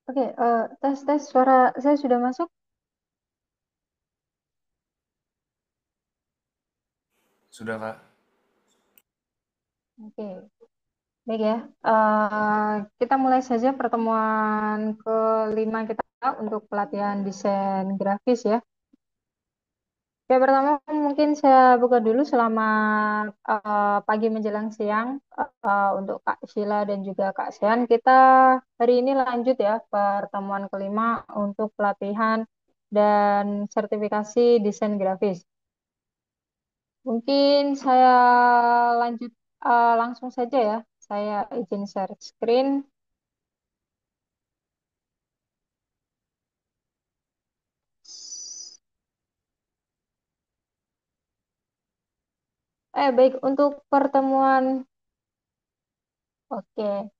Oke, tes tes suara saya sudah masuk. Sudah, Kak. Oke, baik ya. Kita mulai saja pertemuan kelima kita untuk pelatihan desain grafis ya. Oke, pertama mungkin saya buka dulu selamat pagi menjelang siang untuk Kak Sheila dan juga Kak Sean. Kita hari ini lanjut ya pertemuan kelima untuk pelatihan dan sertifikasi desain grafis. Mungkin saya lanjut langsung saja ya. Saya izin share screen. Baik untuk pertemuan. Oke.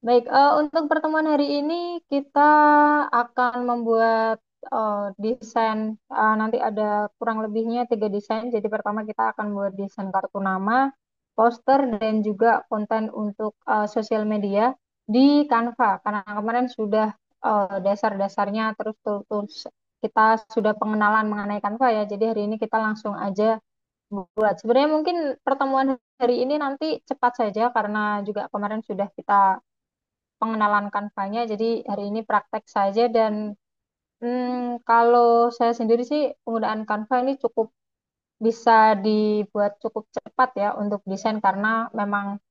Baik, untuk pertemuan hari ini kita akan membuat desain. Nanti ada kurang lebihnya tiga desain. Jadi pertama kita akan buat desain kartu nama, poster, dan juga konten untuk sosial media di Canva. Karena kemarin sudah dasar-dasarnya, terus tools kita sudah pengenalan mengenai Canva ya. Jadi hari ini kita langsung aja buat. Sebenarnya mungkin pertemuan hari ini nanti cepat saja karena juga kemarin sudah kita pengenalan Canva-nya. Jadi hari ini praktek saja dan kalau saya sendiri sih penggunaan Canva ini cukup bisa dibuat cukup cepat ya untuk desain karena memang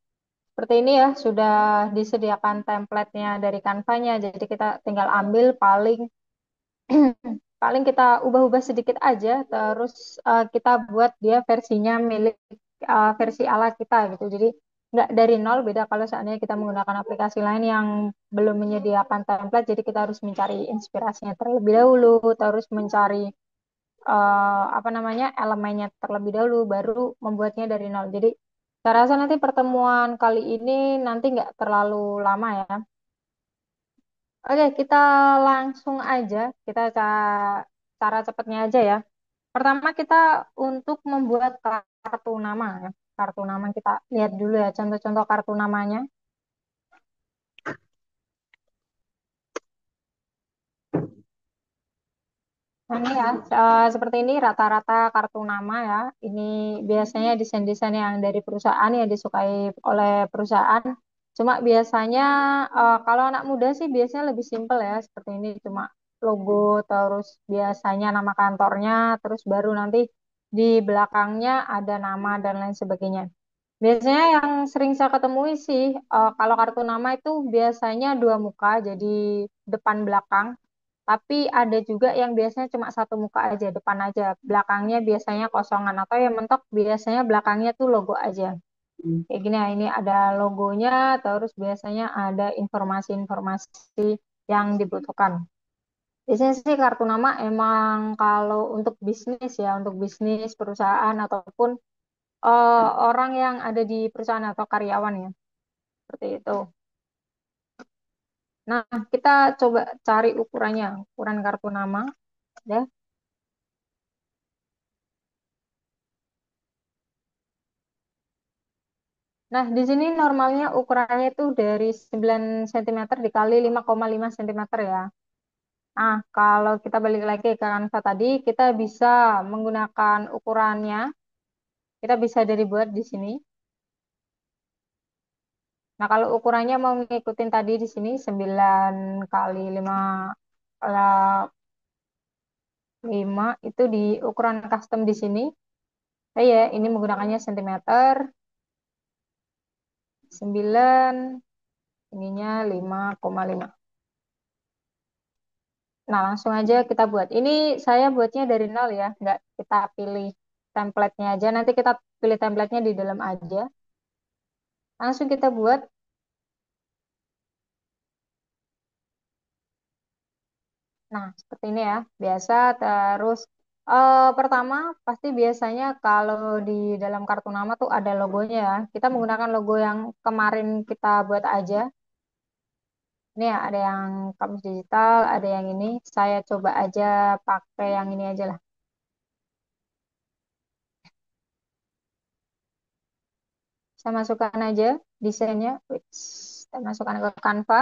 seperti ini ya sudah disediakan template-nya dari Canva-nya. Jadi kita tinggal ambil paling paling kita ubah-ubah sedikit aja terus kita buat dia versinya milik versi ala kita gitu. Jadi nggak dari nol, beda kalau seandainya kita menggunakan aplikasi lain yang belum menyediakan template, jadi kita harus mencari inspirasinya terlebih dahulu, terus mencari apa namanya elemennya terlebih dahulu, baru membuatnya dari nol. Jadi saya rasa nanti pertemuan kali ini nanti nggak terlalu lama ya. Oke, kita langsung aja, kita cara cepatnya aja ya. Pertama kita untuk membuat kartu nama ya. Kartu nama kita lihat dulu ya contoh-contoh kartu namanya. Nah, ini ya, seperti ini rata-rata kartu nama ya. Ini biasanya desain-desain yang dari perusahaan yang disukai oleh perusahaan. Cuma biasanya kalau anak muda sih biasanya lebih simpel ya. Seperti ini cuma logo, terus biasanya nama kantornya, terus baru nanti di belakangnya ada nama dan lain sebagainya. Biasanya yang sering saya ketemui sih, kalau kartu nama itu biasanya dua muka, jadi depan belakang. Tapi ada juga yang biasanya cuma satu muka aja, depan aja. Belakangnya biasanya kosongan. Atau yang mentok biasanya belakangnya tuh logo aja. Kayak gini ya, ini ada logonya, terus biasanya ada informasi-informasi yang dibutuhkan. Biasanya sih kartu nama emang kalau untuk bisnis ya, untuk bisnis, perusahaan, ataupun orang yang ada di perusahaan atau karyawan ya, seperti itu. Nah, kita coba cari ukurannya, ukuran kartu nama. Ya. Nah, di sini normalnya ukurannya itu dari 9 cm dikali 5,5 cm ya. Nah, kalau kita balik lagi ke Canva tadi, kita bisa menggunakan ukurannya. Kita bisa dari buat di sini. Nah, kalau ukurannya mau ngikutin tadi di sini 9 kali 5 5 itu di ukuran custom di sini. Saya ini menggunakannya sentimeter, 9, ininya 5,5. Nah, langsung aja kita buat. Ini saya buatnya dari nol ya, nggak kita pilih template-nya aja. Nanti kita pilih template-nya di dalam aja. Langsung kita buat. Nah, seperti ini ya, biasa. Terus pertama, pasti biasanya kalau di dalam kartu nama tuh ada logonya ya. Kita menggunakan logo yang kemarin kita buat aja. Ini ya, ada yang kamus digital, ada yang ini. Saya coba aja pakai yang ini aja lah. Saya masukkan aja desainnya. Wih, saya masukkan ke Canva.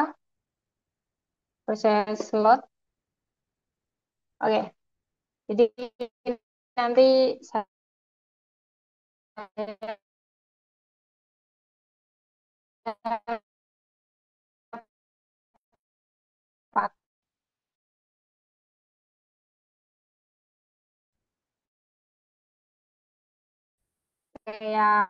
proses slot. Oke, jadi nanti saya pakai yang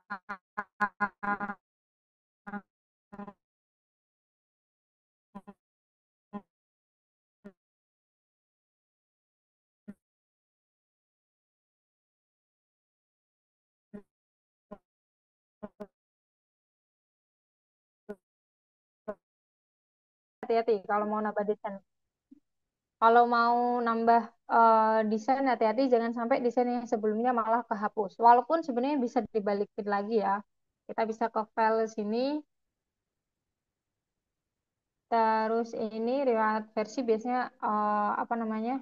hati-hati kalau mau nambah desain. Kalau mau nambah desain hati-hati jangan sampai desain yang sebelumnya malah kehapus. Walaupun sebenarnya bisa dibalikin lagi ya. Kita bisa ke file sini, terus ini riwayat versi biasanya apa namanya?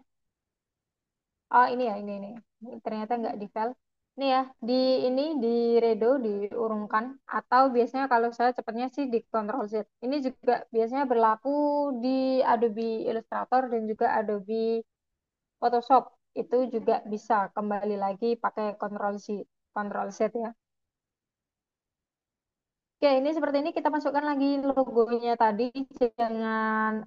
Oh ini ya ini. Ternyata nggak di file. Ini ya di ini di redo diurungkan atau biasanya kalau saya cepatnya sih di Ctrl Z. Ini juga biasanya berlaku di Adobe Illustrator dan juga Adobe Photoshop. Itu juga bisa kembali lagi pakai Ctrl Z ya. Oke, ini seperti ini kita masukkan lagi logonya tadi. Jangan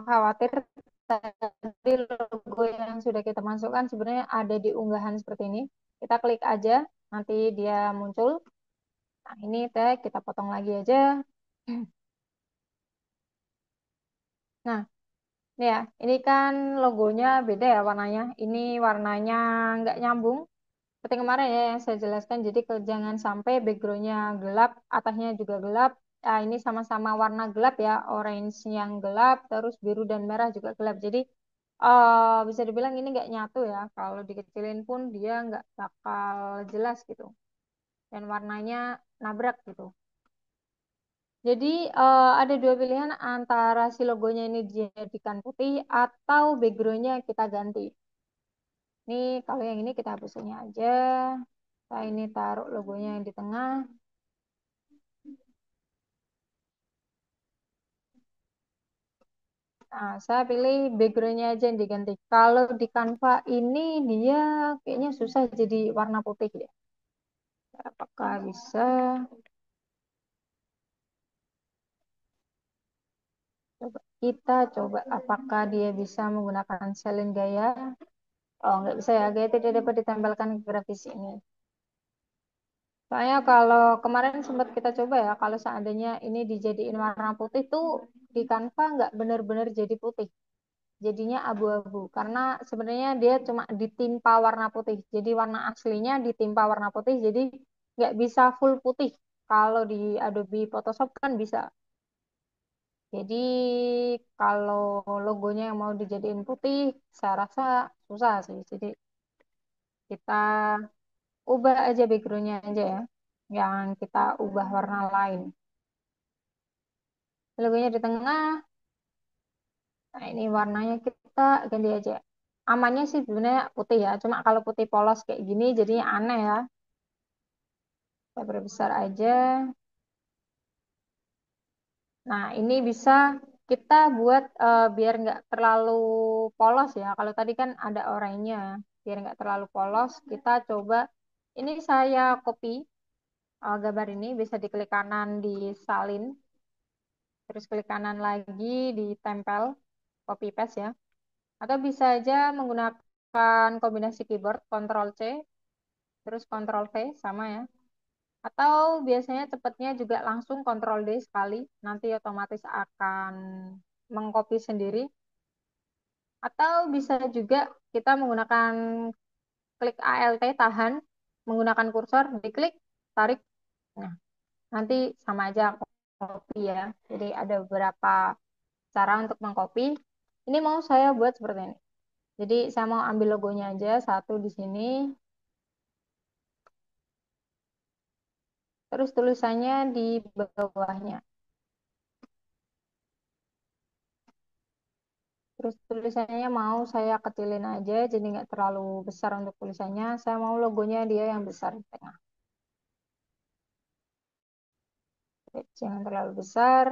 khawatir tadi logo yang sudah kita masukkan sebenarnya ada di unggahan seperti ini. Kita klik aja, nanti dia muncul. Nah, ini kita potong lagi aja. Nah, ini ya, ini kan logonya beda ya warnanya. Ini warnanya nggak nyambung. Seperti kemarin ya yang saya jelaskan, jadi jangan sampai backgroundnya gelap, atasnya juga gelap. Nah, ini sama-sama warna gelap ya, orange yang gelap, terus biru dan merah juga gelap. Jadi bisa dibilang ini nggak nyatu ya. Kalau dikecilin pun dia nggak bakal jelas gitu. Dan warnanya nabrak gitu. Jadi ada dua pilihan antara si logonya ini dijadikan putih atau backgroundnya kita ganti. Ini kalau yang ini kita hapusnya aja. Nah, ini taruh logonya yang di tengah. Nah, saya pilih backgroundnya aja yang diganti. Kalau di Canva ini dia kayaknya susah jadi warna putih ya. Apakah bisa? Coba kita coba apakah dia bisa menggunakan salin gaya. Oh, nggak bisa ya. Gaya tidak dapat ditempelkan ke grafis ini. Soalnya kalau kemarin sempat kita coba ya, kalau seandainya ini dijadiin warna putih tuh di Canva nggak benar-benar jadi putih. Jadinya abu-abu karena sebenarnya dia cuma ditimpa warna putih. Jadi warna aslinya ditimpa warna putih, jadi nggak bisa full putih. Kalau di Adobe Photoshop kan bisa. Jadi kalau logonya yang mau dijadiin putih, saya rasa susah sih. Jadi kita ubah aja backgroundnya aja ya, yang kita ubah warna lain. Logonya di tengah, nah ini warnanya kita ganti aja. Amannya sih sebenarnya putih ya, cuma kalau putih polos kayak gini jadinya aneh ya. Kita perbesar aja. Nah, ini bisa kita buat biar nggak terlalu polos ya. Kalau tadi kan ada oranye, biar nggak terlalu polos, kita coba. Ini saya copy gambar ini, bisa diklik kanan di salin, terus klik kanan lagi ditempel, copy paste ya. Atau bisa aja menggunakan kombinasi keyboard Ctrl C, terus Ctrl V sama ya. Atau biasanya cepatnya juga langsung Ctrl D sekali, nanti otomatis akan mengcopy sendiri. Atau bisa juga kita menggunakan klik ALT tahan, menggunakan kursor, diklik, tarik. Nah, nanti sama aja copy ya. Jadi ada beberapa cara untuk mengcopy. Ini mau saya buat seperti ini. Jadi saya mau ambil logonya aja satu di sini, terus tulisannya di bawahnya. Terus tulisannya mau saya kecilin aja, jadi nggak terlalu besar untuk tulisannya. Saya mau logonya dia yang besar di tengah. Oke, jangan terlalu besar.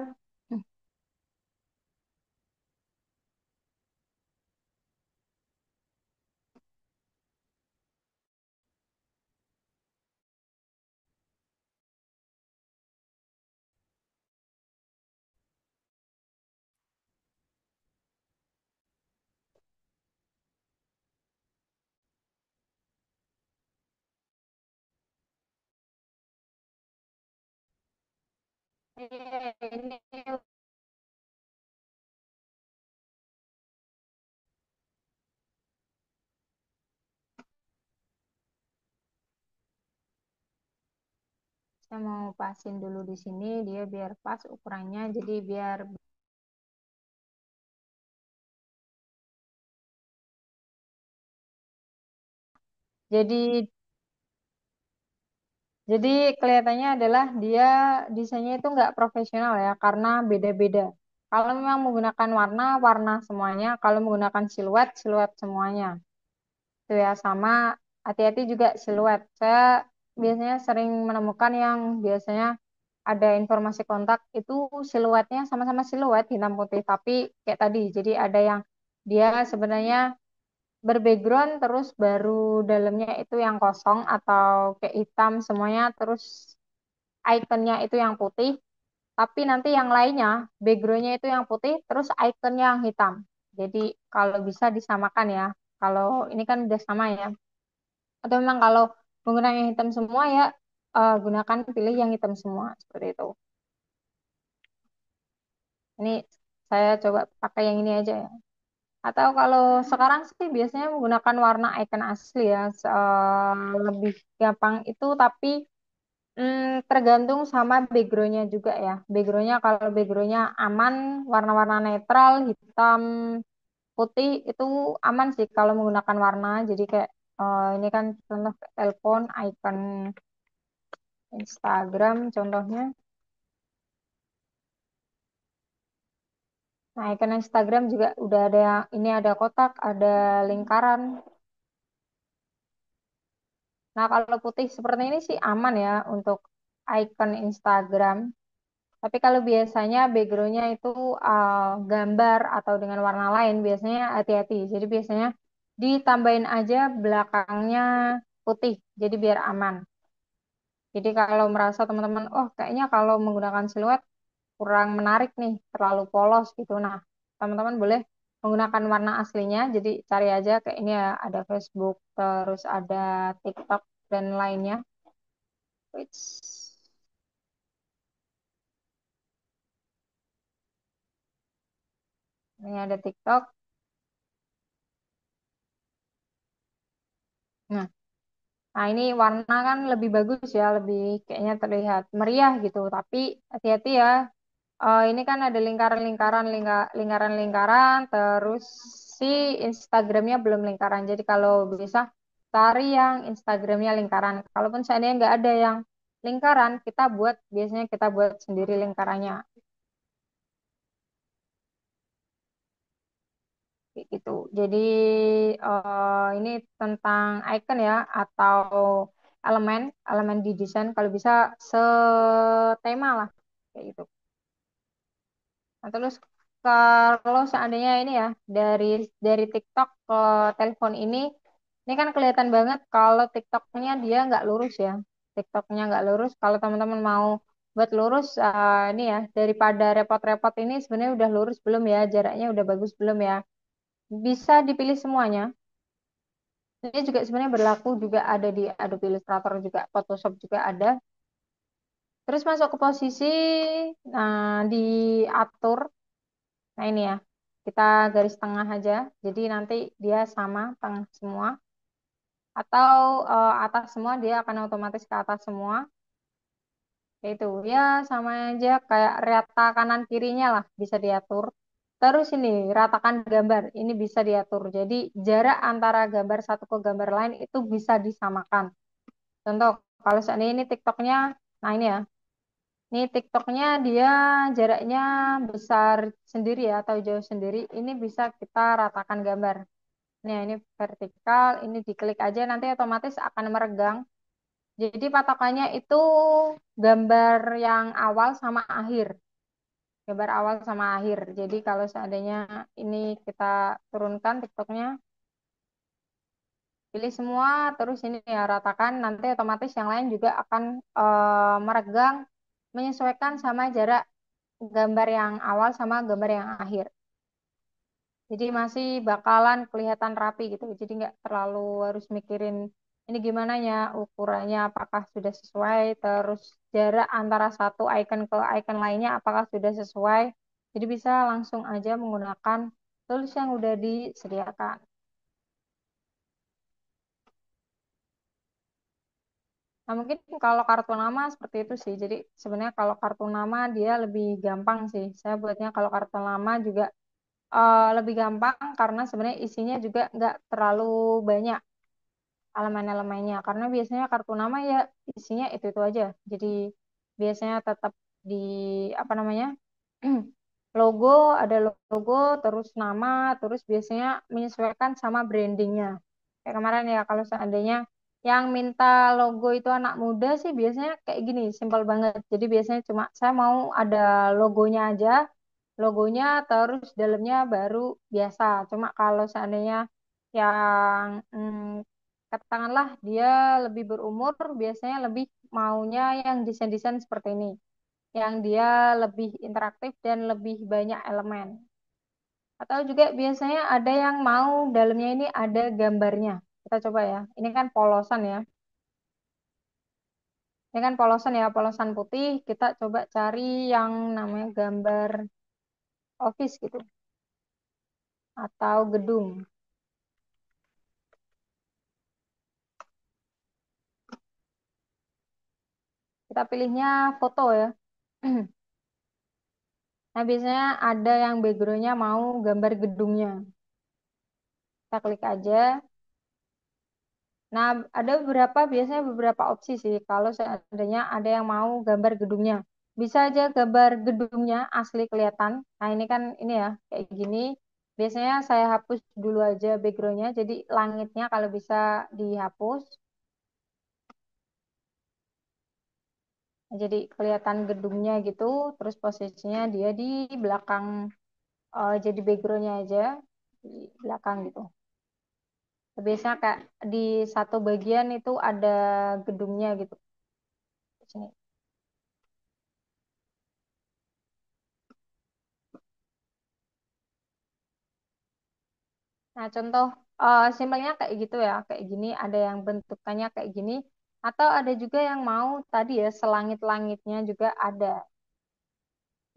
ini saya mau pasin dulu di sini dia biar pas ukurannya. Jadi biar jadi jadi kelihatannya adalah dia desainnya itu nggak profesional ya karena beda-beda. Kalau memang menggunakan warna, warna semuanya. Kalau menggunakan siluet, siluet semuanya. Itu ya sama hati-hati juga siluet. Saya biasanya sering menemukan yang biasanya ada informasi kontak itu siluetnya sama-sama siluet hitam putih tapi kayak tadi. Jadi ada yang dia sebenarnya berbackground terus baru dalamnya itu yang kosong atau kayak hitam semuanya terus ikonnya itu yang putih tapi nanti yang lainnya backgroundnya itu yang putih terus ikonnya yang hitam. Jadi kalau bisa disamakan ya. Kalau ini kan udah sama ya. Atau memang kalau menggunakan yang hitam semua ya gunakan pilih yang hitam semua seperti itu. Ini saya coba pakai yang ini aja ya. Atau kalau sekarang sih biasanya menggunakan warna icon asli ya, lebih gampang itu tapi tergantung sama backgroundnya juga ya. Backgroundnya kalau backgroundnya aman, warna-warna netral, hitam, putih itu aman sih kalau menggunakan warna. Jadi kayak ini kan contoh telepon, icon Instagram contohnya. Nah, icon Instagram juga udah ada ini ada kotak, ada lingkaran. Nah, kalau putih seperti ini sih aman ya untuk icon Instagram. Tapi kalau biasanya backgroundnya itu gambar atau dengan warna lain, biasanya hati-hati. Jadi biasanya ditambahin aja belakangnya putih, jadi biar aman. Jadi kalau merasa teman-teman, oh kayaknya kalau menggunakan siluet kurang menarik nih, terlalu polos gitu. Nah, teman-teman boleh menggunakan warna aslinya. Jadi cari aja kayak ini ya, ada Facebook, terus ada TikTok dan lainnya. Which, ini ada TikTok. Nah, nah ini warna kan lebih bagus ya, lebih kayaknya terlihat meriah gitu. Tapi hati-hati ya, ini kan ada lingkaran-lingkaran, lingkaran-lingkaran, terus si Instagramnya belum lingkaran. Jadi kalau bisa cari yang Instagramnya lingkaran. Kalaupun seandainya nggak ada yang lingkaran, kita buat biasanya kita buat sendiri lingkarannya kayak gitu. Jadi ini tentang icon ya atau elemen elemen di desain kalau bisa setema lah kayak gitu. Nah, terus kalau seandainya ini ya dari TikTok ke telepon ini kan kelihatan banget kalau TikToknya dia nggak lurus ya. TikToknya nggak lurus. Kalau teman-teman mau buat lurus ini ya daripada repot-repot ini sebenarnya udah lurus belum ya, jaraknya udah bagus belum ya. Bisa dipilih semuanya. Ini juga sebenarnya berlaku juga ada di Adobe Illustrator juga, Photoshop juga ada. Terus masuk ke posisi, nah diatur. Nah ini ya, kita garis tengah aja. Jadi nanti dia sama tengah semua. Atau atas semua, dia akan otomatis ke atas semua. Yaitu ya sama aja kayak rata kanan kirinya lah bisa diatur. Terus ini ratakan gambar, ini bisa diatur. Jadi jarak antara gambar satu ke gambar lain itu bisa disamakan. Contoh, kalau seandainya ini TikToknya, nah ini ya, ini TikToknya dia jaraknya besar sendiri ya atau jauh sendiri, ini bisa kita ratakan gambar. Nah, ini vertikal, ini diklik aja nanti otomatis akan meregang. Jadi patokannya itu gambar yang awal sama akhir. Gambar awal sama akhir. Jadi kalau seandainya ini kita turunkan TikToknya, pilih semua, terus ini ya ratakan, nanti otomatis yang lain juga akan meregang menyesuaikan sama jarak gambar yang awal sama gambar yang akhir. Jadi masih bakalan kelihatan rapi gitu. Jadi nggak terlalu harus mikirin ini gimana ya ukurannya, apakah sudah sesuai, terus jarak antara satu icon ke icon lainnya apakah sudah sesuai. Jadi bisa langsung aja menggunakan tools yang udah disediakan. Nah, mungkin kalau kartu nama seperti itu sih. Jadi sebenarnya kalau kartu nama dia lebih gampang sih. Saya buatnya kalau kartu nama juga lebih gampang karena sebenarnya isinya juga nggak terlalu banyak elemen-elemennya. Karena biasanya kartu nama ya isinya itu aja. Jadi biasanya tetap di apa namanya logo, ada logo, terus nama, terus biasanya menyesuaikan sama brandingnya. Kayak kemarin ya kalau seandainya yang minta logo itu anak muda sih biasanya kayak gini, simpel banget. Jadi biasanya cuma saya mau ada logonya aja, logonya terus dalamnya baru biasa. Cuma kalau seandainya yang katakanlah dia lebih berumur, biasanya lebih maunya yang desain-desain seperti ini, yang dia lebih interaktif dan lebih banyak elemen. Atau juga biasanya ada yang mau dalamnya ini ada gambarnya. Kita coba ya. Ini kan polosan ya. Ini kan polosan ya, polosan putih. Kita coba cari yang namanya gambar office gitu atau gedung. Kita pilihnya foto ya. Nah, biasanya ada yang backgroundnya mau gambar gedungnya. Kita klik aja. Nah, ada biasanya beberapa opsi sih. Kalau seandainya ada yang mau gambar gedungnya. Bisa aja gambar gedungnya asli kelihatan. Nah, ini kan ini ya, kayak gini. Biasanya saya hapus dulu aja backgroundnya. Jadi langitnya kalau bisa dihapus. Jadi kelihatan gedungnya gitu. Terus posisinya dia di belakang, jadi backgroundnya aja. Di belakang gitu. Biasanya kayak di satu bagian itu ada gedungnya gitu. Di sini. Nah, contoh simpelnya kayak gitu ya, kayak gini, ada yang bentukannya kayak gini, atau ada juga yang mau tadi ya, selangit-langitnya juga ada.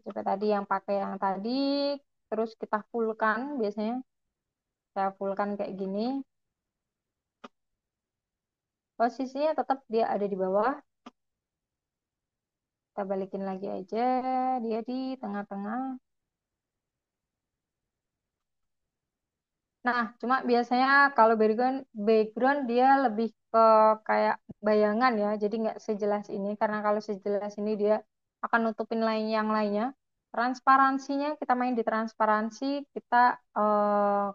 Coba tadi yang pakai yang tadi, terus kita fullkan biasanya, saya fullkan kayak gini, posisinya tetap dia ada di bawah, kita balikin lagi aja, dia di tengah-tengah. Nah, cuma biasanya kalau background dia lebih ke kayak bayangan ya, jadi nggak sejelas ini. Karena kalau sejelas ini dia akan nutupin lain yang lainnya. Transparansinya kita main di transparansi, kita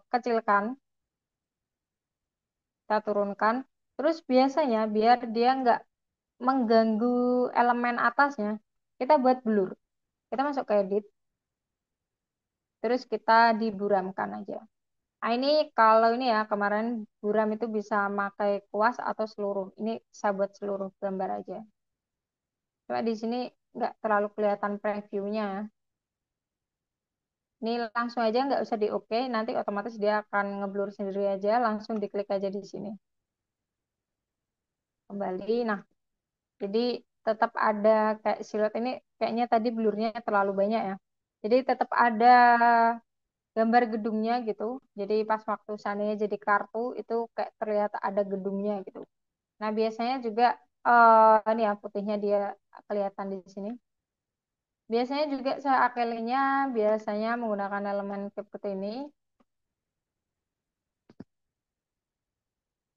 kecilkan, kita turunkan. Terus biasanya biar dia nggak mengganggu elemen atasnya, kita buat blur. Kita masuk ke edit, terus kita diburamkan aja. Nah, ini kalau ini ya kemarin buram itu bisa pakai kuas atau seluruh. Ini saya buat seluruh gambar aja. Cuma di sini nggak terlalu kelihatan previewnya. Ini langsung aja nggak usah di oke, nanti otomatis dia akan ngeblur sendiri aja. Langsung diklik aja di sini. Kembali. Nah, jadi tetap ada kayak siluet ini kayaknya tadi blurnya terlalu banyak ya. Jadi tetap ada gambar gedungnya gitu. Jadi pas waktu seandainya jadi kartu itu kayak terlihat ada gedungnya gitu. Nah, biasanya juga ini ya putihnya dia kelihatan di sini. Biasanya juga saya akelinya biasanya menggunakan elemen seperti ini.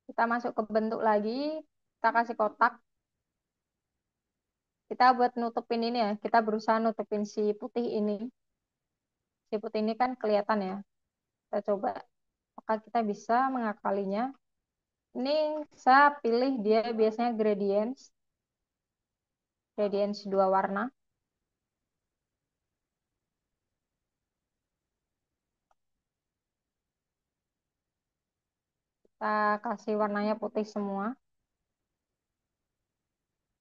Kita masuk ke bentuk lagi, kita kasih kotak. Kita buat nutupin ini ya, kita berusaha nutupin si putih ini. Si putih ini kan kelihatan ya. Kita coba, apakah kita bisa mengakalinya. Ini saya pilih dia biasanya gradients, gradients dua warna. Kita kasih warnanya putih semua.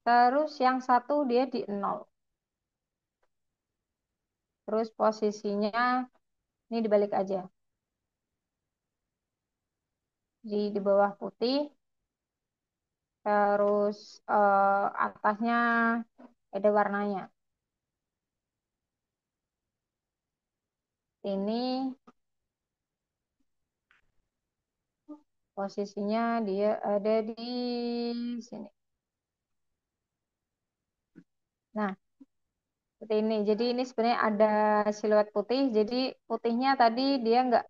Terus yang satu dia di nol. Terus posisinya ini dibalik aja. Di bawah putih. Terus atasnya ada warnanya. Ini posisinya dia ada di sini. Nah, seperti ini. Jadi ini sebenarnya ada siluet putih. Jadi putihnya tadi dia nggak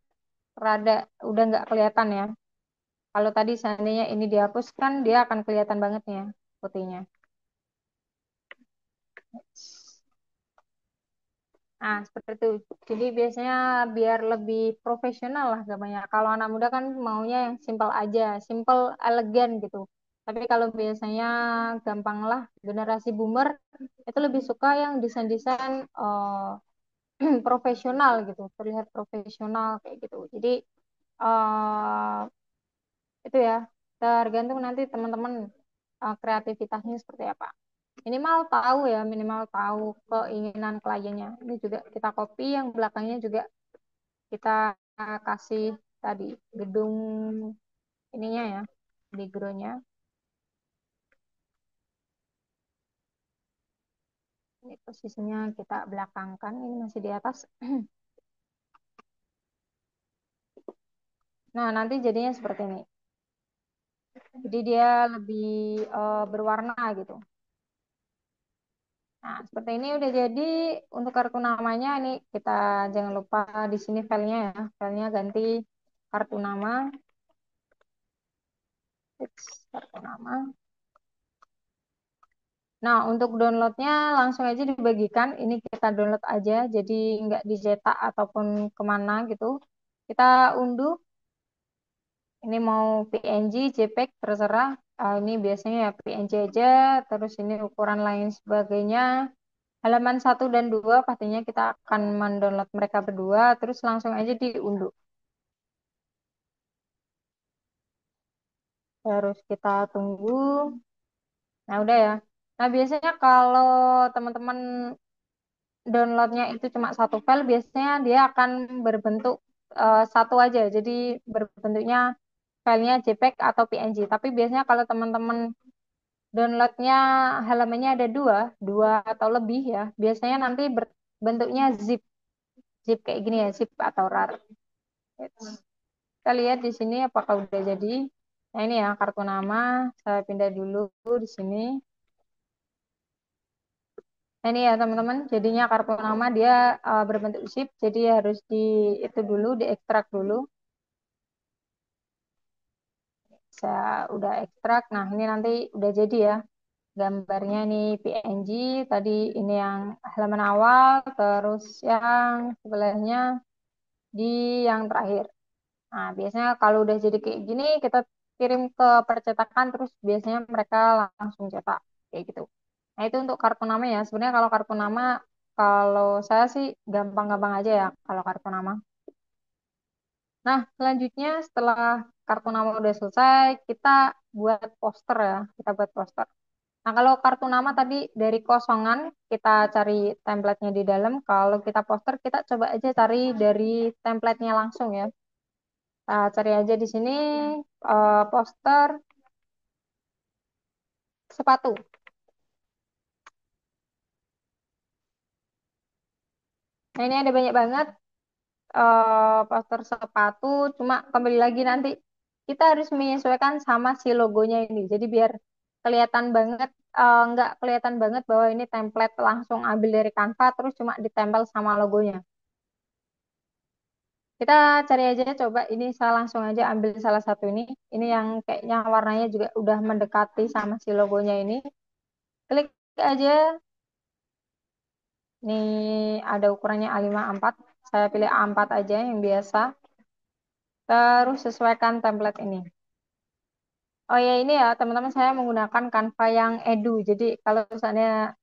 rada, udah nggak kelihatan ya. Kalau tadi seandainya ini dihapuskan, dia akan kelihatan banget nih ya putihnya. Nah, seperti itu. Jadi biasanya biar lebih profesional lah gambarnya. Kalau anak muda kan maunya yang simple aja, simple, elegan gitu. Tapi kalau biasanya gampang lah, generasi boomer itu lebih suka yang desain-desain profesional gitu, terlihat profesional kayak gitu. Jadi eh itu ya, tergantung nanti teman-teman kreativitasnya seperti apa. Minimal tahu ya, minimal tahu keinginan kliennya. Ini juga kita copy, yang belakangnya juga kita kasih tadi gedung ininya ya, backgroundnya. Ini posisinya kita belakangkan, ini masih di atas. Nah, nanti jadinya seperti ini. Jadi dia lebih berwarna gitu. Nah, seperti ini udah jadi. Untuk kartu namanya ini kita jangan lupa di sini filenya ya. Filenya ganti kartu nama. Fix kartu nama. Nah, untuk downloadnya langsung aja dibagikan. Ini kita download aja, jadi nggak dicetak ataupun kemana gitu. Kita unduh. Ini mau PNG, JPEG, terserah. Ini biasanya ya PNG aja. Terus ini ukuran lain sebagainya. Halaman satu dan 2 pastinya kita akan mendownload mereka berdua, terus langsung aja diunduh. Terus kita tunggu. Nah, udah ya. Nah, biasanya kalau teman-teman downloadnya itu cuma satu file, biasanya dia akan berbentuk satu aja. Jadi berbentuknya filenya JPEG atau PNG. Tapi biasanya kalau teman-teman downloadnya halamannya ada dua, dua atau lebih ya, biasanya nanti bentuknya zip, zip kayak gini ya, zip atau RAR. Kita lihat di sini apakah udah jadi. Nah, ini ya kartu nama. Saya pindah dulu di sini. Nah, ini ya teman-teman, jadinya kartu nama dia berbentuk zip, jadi harus di itu dulu, diekstrak dulu. Saya udah ekstrak. Nah, ini nanti udah jadi ya. Gambarnya ini PNG, tadi ini yang halaman awal, terus yang sebelahnya di yang terakhir. Nah, biasanya kalau udah jadi kayak gini, kita kirim ke percetakan, terus biasanya mereka langsung cetak kayak gitu. Nah, itu untuk kartu nama ya. Sebenarnya kalau kartu nama, kalau saya sih gampang-gampang aja ya kalau kartu nama. Nah, selanjutnya setelah kartu nama udah selesai, kita buat poster ya. Kita buat poster. Nah, kalau kartu nama tadi dari kosongan, kita cari template-nya di dalam. Kalau kita poster, kita coba aja cari dari template-nya langsung ya. Cari aja di sini poster sepatu. Nah, ini ada banyak banget poster sepatu. Cuma kembali lagi nanti kita harus menyesuaikan sama si logonya ini. Jadi biar kelihatan banget, nggak kelihatan banget bahwa ini template langsung ambil dari Canva terus cuma ditempel sama logonya. Kita cari aja coba, ini saya langsung aja ambil salah satu ini. Ini yang kayaknya warnanya juga udah mendekati sama si logonya ini. Klik aja. Ini ada ukurannya A5 A4. Saya pilih A4 aja yang biasa. Terus sesuaikan template ini. Oh ya ini ya teman-teman, saya menggunakan Canva yang Edu. Jadi kalau misalnya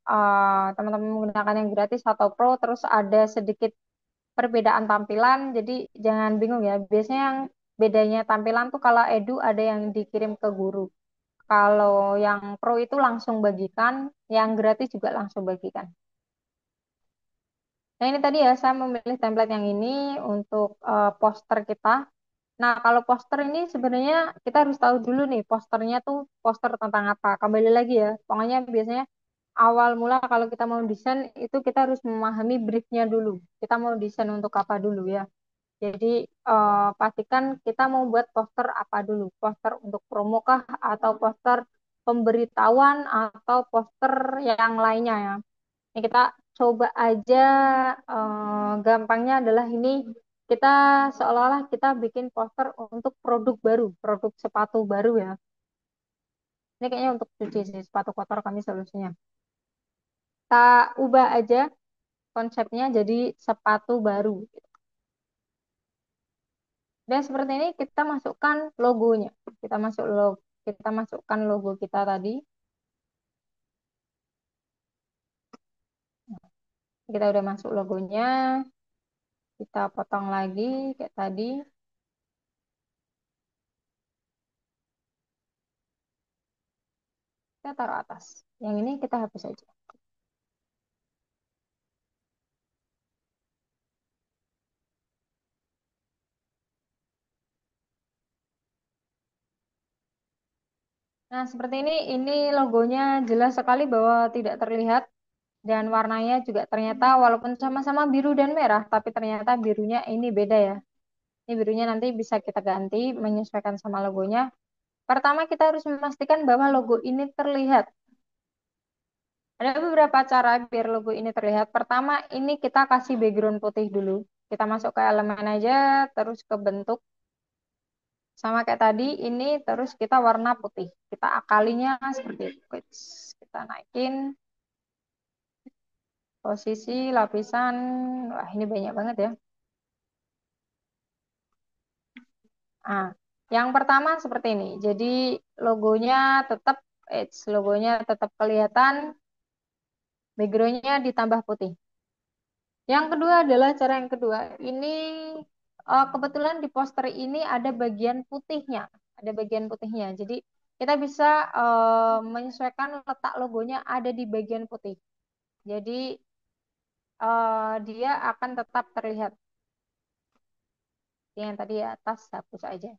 teman-teman menggunakan yang gratis atau pro terus ada sedikit perbedaan tampilan, jadi jangan bingung ya. Biasanya yang bedanya tampilan tuh kalau Edu ada yang dikirim ke guru. Kalau yang pro itu langsung bagikan, yang gratis juga langsung bagikan. Nah, ini tadi ya saya memilih template yang ini untuk poster kita. Nah, kalau poster ini sebenarnya kita harus tahu dulu nih posternya tuh poster tentang apa. Kembali lagi ya, pokoknya biasanya awal mula kalau kita mau desain itu kita harus memahami briefnya dulu. Kita mau desain untuk apa dulu ya. Jadi pastikan kita mau buat poster apa dulu. Poster untuk promo kah atau poster pemberitahuan atau poster yang lainnya ya. Ini kita coba aja gampangnya adalah ini kita seolah-olah kita bikin poster untuk produk baru, produk sepatu baru ya. Ini kayaknya untuk cuci sih, sepatu kotor kami solusinya. Kita ubah aja konsepnya jadi sepatu baru. Dan seperti ini kita masukkan logonya. Kita masukkan logo kita tadi. Kita udah masuk logonya, kita potong lagi kayak tadi. Kita taruh atas. Yang ini kita hapus aja. Nah, seperti ini logonya jelas sekali bahwa tidak terlihat dan warnanya juga ternyata walaupun sama-sama biru dan merah, tapi ternyata birunya ini beda ya. Ini birunya nanti bisa kita ganti menyesuaikan sama logonya. Pertama kita harus memastikan bahwa logo ini terlihat. Ada beberapa cara biar logo ini terlihat. Pertama, ini kita kasih background putih dulu. Kita masuk ke elemen aja, terus ke bentuk. Sama kayak tadi, ini terus kita warna putih. Kita akalinya seperti itu. Kita naikin posisi lapisan. Wah, ini banyak banget ya. Nah, yang pertama seperti ini. Jadi logonya tetap, logonya tetap kelihatan, backgroundnya ditambah putih. Yang kedua adalah cara yang kedua. Ini kebetulan di poster ini ada bagian putihnya, ada bagian putihnya. Jadi kita bisa menyesuaikan letak logonya ada di bagian putih. Jadi dia akan tetap terlihat. Yang tadi atas hapus aja,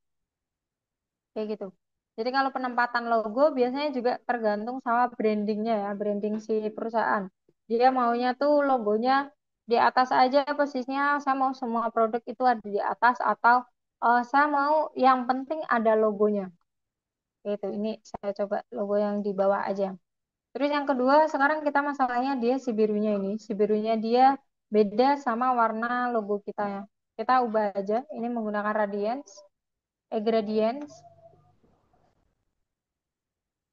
kayak gitu. Jadi kalau penempatan logo biasanya juga tergantung sama brandingnya ya, branding si perusahaan. Dia maunya tuh logonya di atas aja posisinya, saya mau semua produk itu ada di atas atau saya mau yang penting ada logonya. Gitu. Ini saya coba logo yang di bawah aja. Terus yang kedua, sekarang kita masalahnya dia si birunya ini. Si birunya dia beda sama warna logo kita ya. Kita ubah aja, ini menggunakan gradients.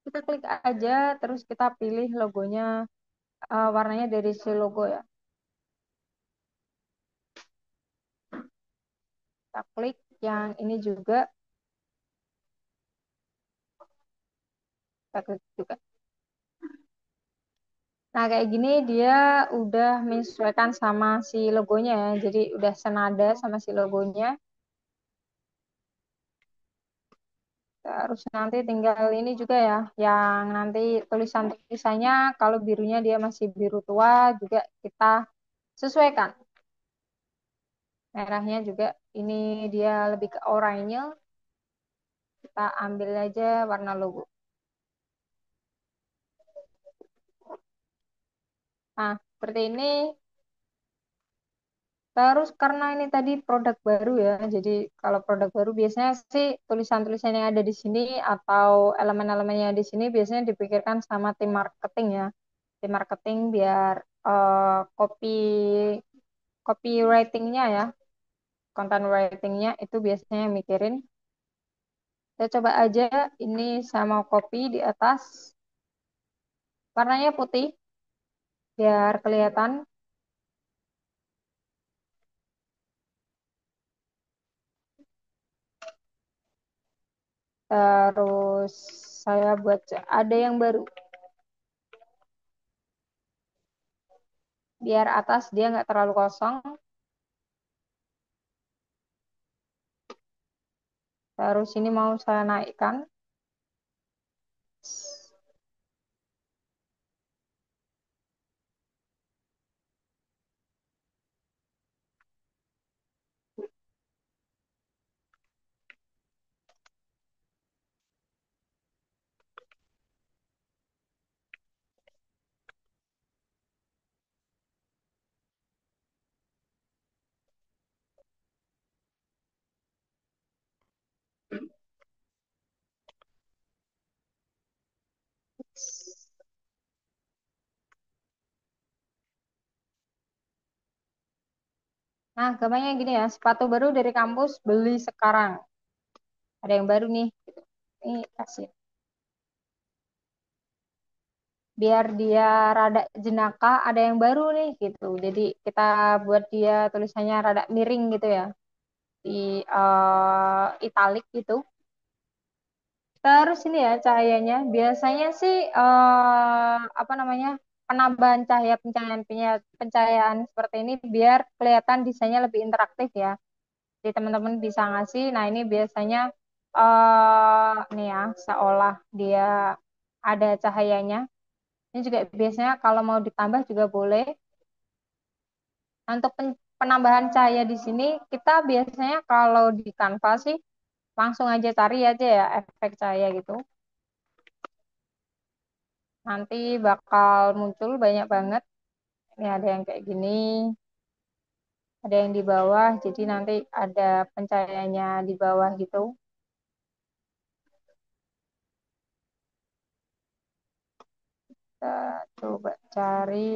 Kita klik aja, terus kita pilih logonya, warnanya dari si logo ya. Kita klik yang ini juga, kita klik juga. Nah, kayak gini dia udah menyesuaikan sama si logonya ya. Jadi udah senada sama si logonya. Terus nanti tinggal ini juga ya, yang nanti tulisan-tulisannya kalau birunya dia masih biru tua juga kita sesuaikan. Merahnya juga ini dia lebih ke oranye, kita ambil aja warna logo. Nah, seperti ini. Terus karena ini tadi produk baru ya, jadi kalau produk baru biasanya sih tulisan-tulisan yang ada di sini atau elemen-elemen yang di sini biasanya dipikirkan sama tim marketing ya. Tim marketing biar copy copywritingnya ya, content writingnya itu biasanya mikirin. Saya coba aja ini saya mau copy di atas, warnanya putih biar kelihatan. Terus saya buat ada yang baru biar atas dia nggak terlalu kosong. Terus ini mau saya naikkan. Nah, gampangnya gini ya, sepatu baru dari kampus beli sekarang. Ada yang baru nih, gitu. Ini kasih. Biar dia rada jenaka, ada yang baru nih, gitu. Jadi kita buat dia tulisannya rada miring gitu ya, di italik gitu. Terus ini ya cahayanya, biasanya sih apa namanya penambahan cahaya pencahayaan pencahayaan seperti ini biar kelihatan desainnya lebih interaktif ya. Jadi teman-teman bisa ngasih. Nah ini biasanya nih ya seolah dia ada cahayanya. Ini juga biasanya kalau mau ditambah juga boleh. Nah, untuk penambahan cahaya di sini kita biasanya kalau di Canva sih langsung aja cari aja ya efek cahaya gitu. Nanti bakal muncul banyak banget. Ini ada yang kayak gini, ada yang di bawah. Jadi nanti ada pencahayaannya di bawah gitu. Kita coba cari.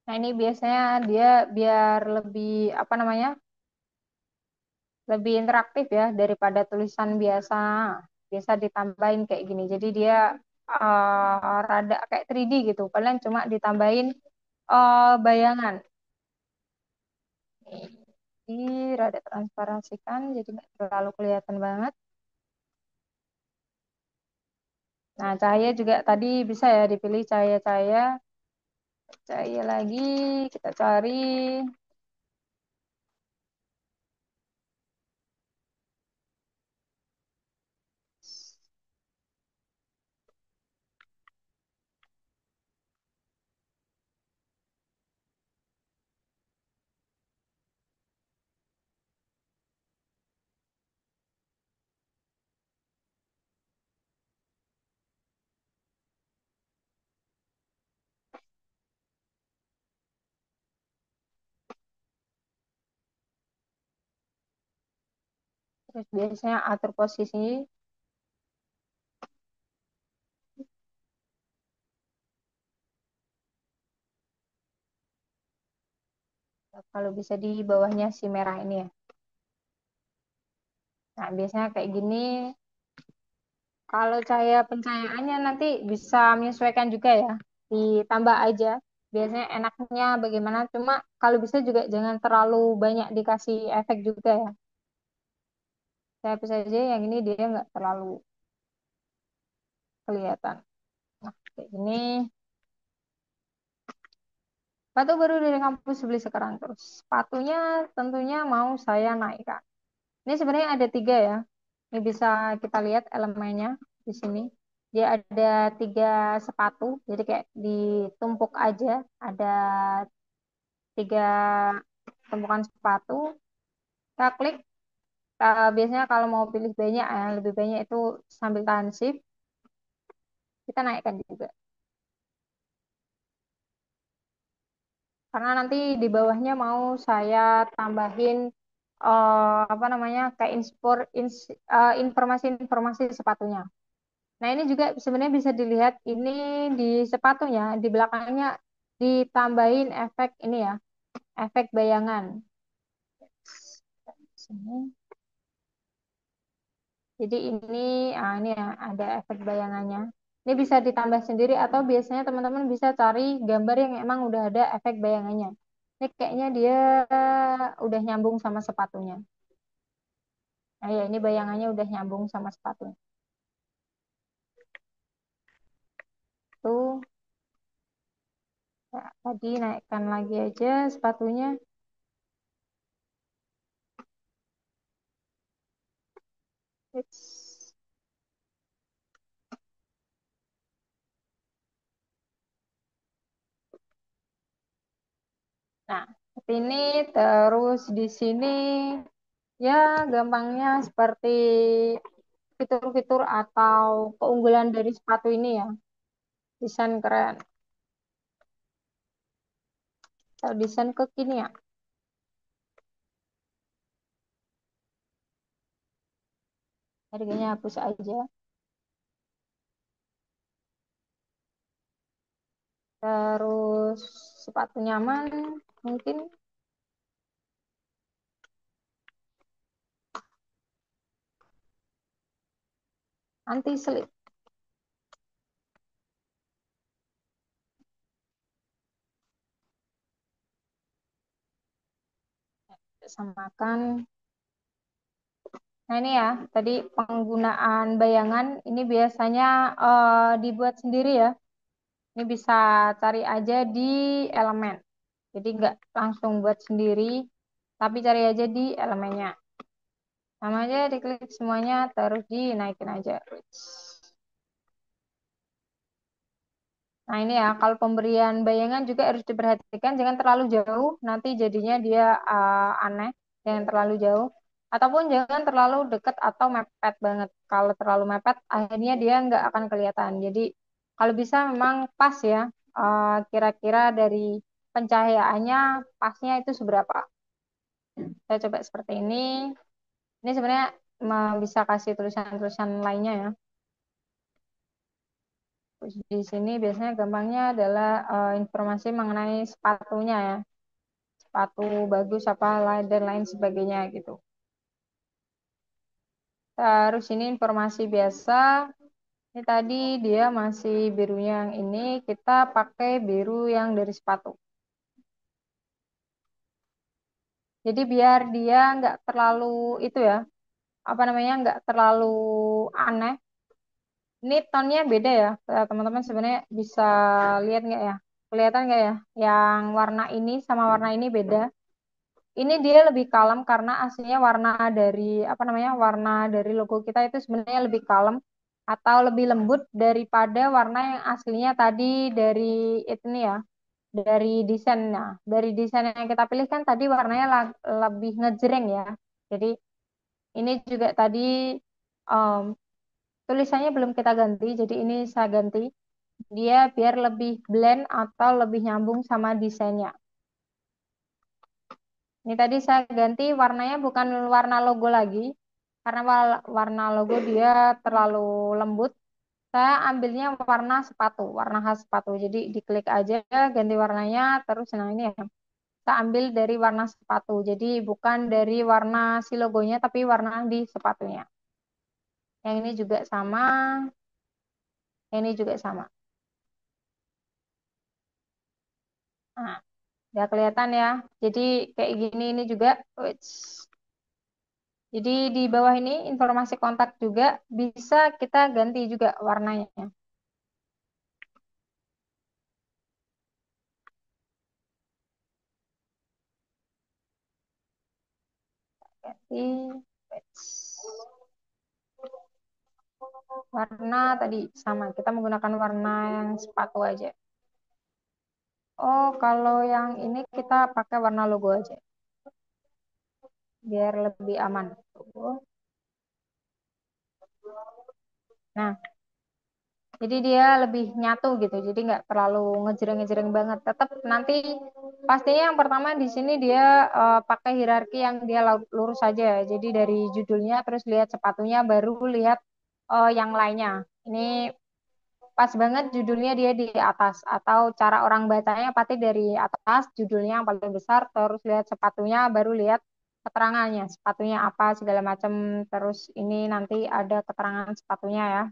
Nah ini biasanya dia biar lebih apa namanya, lebih interaktif ya daripada tulisan biasa. Biasa ditambahin kayak gini. Jadi dia rada kayak 3D gitu. Kalian cuma ditambahin bayangan. Ini rada transparasikan, jadi nggak terlalu kelihatan banget. Nah, cahaya juga tadi bisa ya dipilih cahaya-cahaya. Cahaya lagi, kita cari. Terus biasanya atur posisi. Kalau bisa di bawahnya si merah ini ya. Nah, biasanya kayak gini. Kalau cahaya pencahayaannya nanti bisa menyesuaikan juga ya. Ditambah aja. Biasanya enaknya bagaimana. Cuma kalau bisa juga jangan terlalu banyak dikasih efek juga ya. Saya bisa aja yang ini dia nggak terlalu kelihatan. Nah, kayak gini. Sepatu baru dari kampus beli sekarang terus. Sepatunya tentunya mau saya naikkan. Ini sebenarnya ada tiga ya. Ini bisa kita lihat elemennya di sini. Dia ada tiga sepatu, jadi kayak ditumpuk aja. Ada tiga tumpukan sepatu. Kita klik. Biasanya kalau mau pilih banyak, lebih banyak itu sambil tahan shift. Kita naikkan juga. Karena nanti di bawahnya mau saya tambahin apa namanya kayak informasi-informasi sepatunya. Nah ini juga sebenarnya bisa dilihat ini di sepatunya di belakangnya ditambahin efek ini ya, efek bayangan. Sini. Jadi ini ya ada efek bayangannya. Ini bisa ditambah sendiri atau biasanya teman-teman bisa cari gambar yang emang udah ada efek bayangannya. Ini kayaknya dia udah nyambung sama sepatunya. Nah ya ini bayangannya udah nyambung sama sepatunya. Tuh, ya, tadi naikkan lagi aja sepatunya. It's Nah, seperti ini terus di sini ya gampangnya seperti fitur-fitur atau keunggulan dari sepatu ini ya. Desain keren atau desain kekinian. Harganya hapus aja. Terus sepatu nyaman mungkin anti slip. Samakan. Nah ini ya, tadi penggunaan bayangan ini biasanya dibuat sendiri ya. Ini bisa cari aja di elemen. Jadi nggak langsung buat sendiri, tapi cari aja di elemennya. Sama aja diklik semuanya, terus dinaikin aja. Nah ini ya, kalau pemberian bayangan juga harus diperhatikan, jangan terlalu jauh, nanti jadinya dia aneh, jangan terlalu jauh. Ataupun jangan terlalu dekat atau mepet banget. Kalau terlalu mepet, akhirnya dia nggak akan kelihatan. Jadi kalau bisa memang pas ya, kira-kira dari pencahayaannya pasnya itu seberapa. Saya coba seperti ini. Ini sebenarnya bisa kasih tulisan-tulisan lainnya ya. Terus di sini biasanya gampangnya adalah informasi mengenai sepatunya ya. Sepatu bagus apa dan lain sebagainya gitu. Terus ini informasi biasa. Ini tadi dia masih birunya yang ini, kita pakai biru yang dari sepatu. Jadi biar dia nggak terlalu itu ya, apa namanya nggak terlalu aneh. Ini tonnya beda ya, teman-teman sebenarnya bisa lihat nggak ya? Kelihatan nggak ya? Yang warna ini sama warna ini beda. Ini dia lebih kalem karena aslinya warna dari apa namanya warna dari logo kita itu sebenarnya lebih kalem atau lebih lembut daripada warna yang aslinya tadi dari itu nih ya dari desainnya. Dari desain yang kita pilih kan tadi warnanya lebih ngejreng ya. Jadi ini juga tadi em, tulisannya belum kita ganti, jadi ini saya ganti. Dia biar lebih blend atau lebih nyambung sama desainnya. Ini tadi saya ganti warnanya bukan warna logo lagi, karena warna logo dia terlalu lembut. Saya ambilnya warna sepatu, warna khas sepatu. Jadi diklik aja, ganti warnanya, terus nah ini ya. Saya ambil dari warna sepatu. Jadi bukan dari warna si logonya, tapi warna di sepatunya. Yang ini juga sama, yang ini juga sama. Nah, udah kelihatan ya. Jadi kayak gini ini juga. Wits. Jadi di bawah ini informasi kontak juga bisa kita ganti juga warnanya. Ganti warna tadi sama. Kita menggunakan warna yang sepatu aja. Oh, kalau yang ini kita pakai warna logo aja biar lebih aman. Tuh. Nah, jadi dia lebih nyatu gitu. Jadi nggak terlalu ngejreng-ngejreng banget. Tetap nanti pastinya yang pertama di sini dia pakai hierarki yang dia lurus saja. Jadi dari judulnya terus lihat sepatunya baru lihat yang lainnya. Ini pas banget judulnya dia di atas atau cara orang bacanya pasti dari atas judulnya yang paling besar terus lihat sepatunya baru lihat keterangannya sepatunya apa segala macam terus ini nanti ada keterangan sepatunya ya.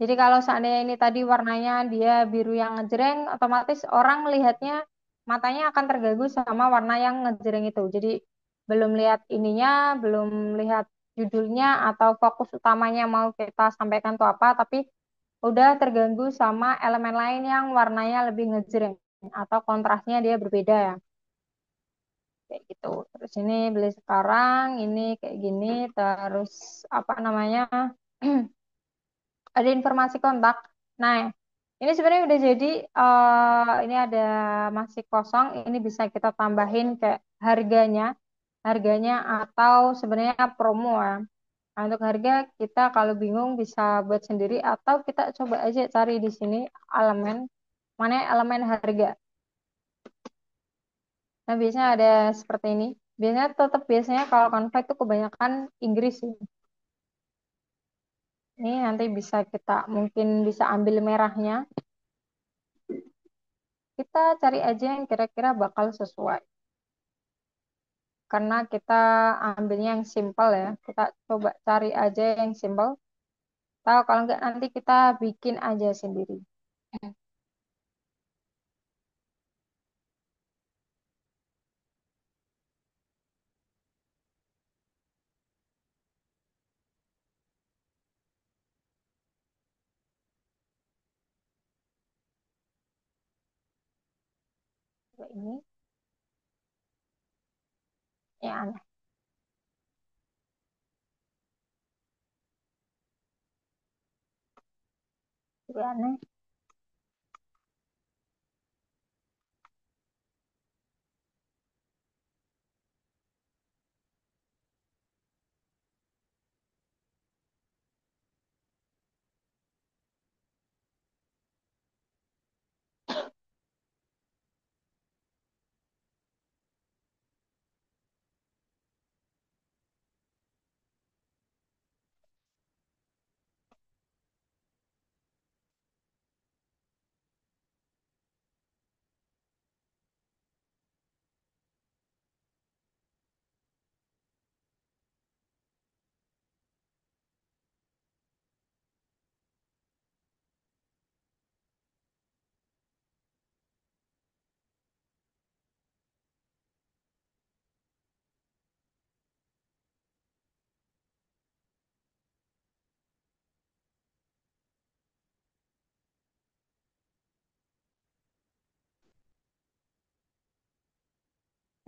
Jadi kalau seandainya ini tadi warnanya dia biru yang ngejreng, otomatis orang melihatnya matanya akan terganggu sama warna yang ngejreng itu. Jadi belum lihat ininya, belum lihat judulnya atau fokus utamanya mau kita sampaikan tuh apa, tapi udah terganggu sama elemen lain yang warnanya lebih ngejreng atau kontrasnya dia berbeda ya. Kayak gitu. Terus ini beli sekarang, ini kayak gini, terus apa namanya? Ada informasi kontak. Nah, Ini sebenarnya udah jadi, ini ada masih kosong, ini bisa kita tambahin kayak harganya, harganya atau sebenarnya promo ya. Nah, untuk harga kita kalau bingung bisa buat sendiri atau kita coba aja cari di sini elemen, mana elemen harga. Nah, biasanya ada seperti ini. Biasanya kalau Canva itu kebanyakan Inggris sih. Ini nanti bisa kita mungkin bisa ambil merahnya. Kita cari aja yang kira-kira bakal sesuai. Karena kita ambilnya yang simple ya. Kita coba cari aja yang simple. Tahu kalau nggak nanti kita bikin aja sendiri. Coba ini, ya aneh. Coba aneh.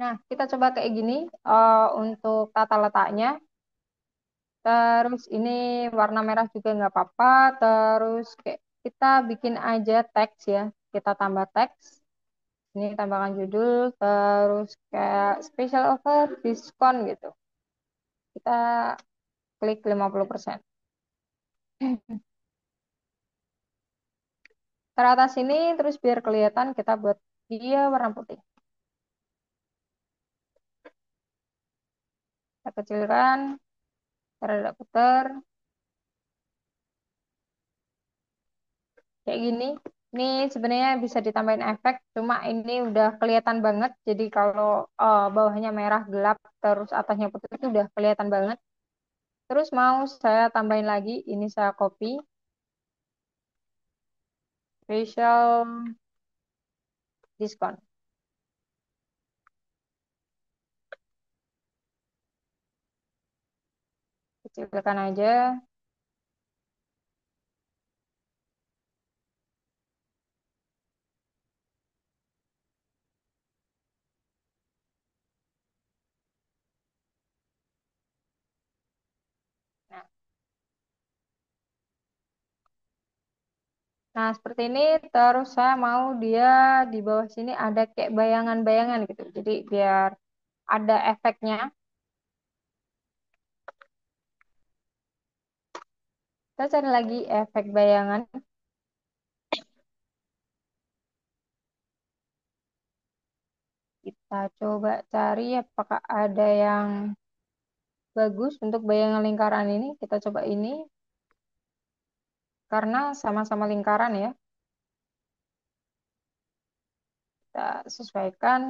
Nah, kita coba kayak gini untuk tata letaknya. Terus ini warna merah juga nggak apa-apa. Terus kayak kita bikin aja teks ya. Kita tambah teks. Ini tambahkan judul. Terus kayak special offer, diskon gitu. Kita klik 50%. Teratas ini terus biar kelihatan kita buat dia warna putih. Kita kecilkan, rada puter, kayak gini. Ini sebenarnya bisa ditambahin efek, cuma ini udah kelihatan banget. Jadi kalau bawahnya merah gelap, terus atasnya putih itu udah kelihatan banget. Terus mau saya tambahin lagi, ini saya copy, facial diskon. Kecilkan aja. Nah, nah, seperti ini. Terus saya mau dia di bawah sini ada kayak bayangan-bayangan gitu. Jadi biar ada efeknya. Kita cari lagi efek bayangan. Kita coba cari apakah ada yang bagus untuk bayangan lingkaran ini. Kita coba ini. Karena sama-sama lingkaran ya. Kita sesuaikan.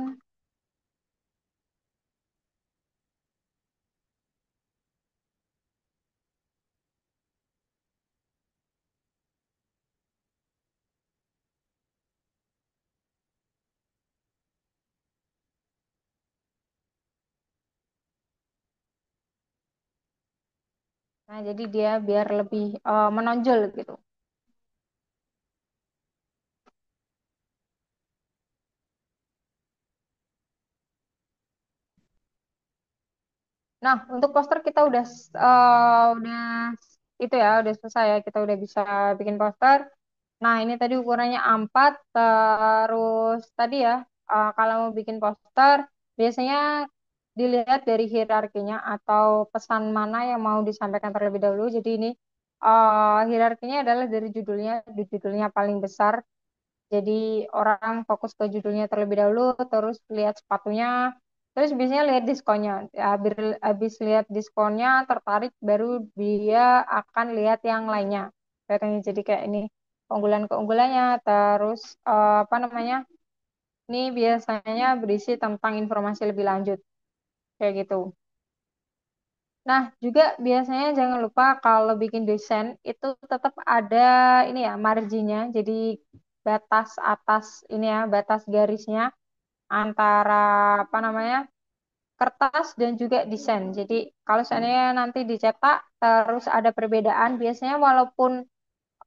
Nah, jadi dia biar lebih menonjol gitu. Nah, untuk poster kita udah itu ya, udah selesai ya. Kita udah bisa bikin poster. Nah, ini tadi ukurannya A4, terus tadi ya, kalau mau bikin poster, biasanya dilihat dari hierarkinya atau pesan mana yang mau disampaikan terlebih dahulu. Jadi ini hierarkinya adalah dari judulnya, di judulnya paling besar. Jadi orang fokus ke judulnya terlebih dahulu, terus lihat sepatunya, terus biasanya lihat diskonnya. Habis lihat diskonnya, tertarik, baru dia akan lihat yang lainnya. Katanya jadi kayak ini keunggulan-keunggulannya, terus apa namanya? Ini biasanya berisi tentang informasi lebih lanjut kayak gitu. Nah, juga biasanya jangan lupa kalau bikin desain itu tetap ada ini ya marginnya. Jadi batas atas ini ya, batas garisnya antara apa namanya? Kertas dan juga desain. Jadi kalau seandainya nanti dicetak terus ada perbedaan, biasanya walaupun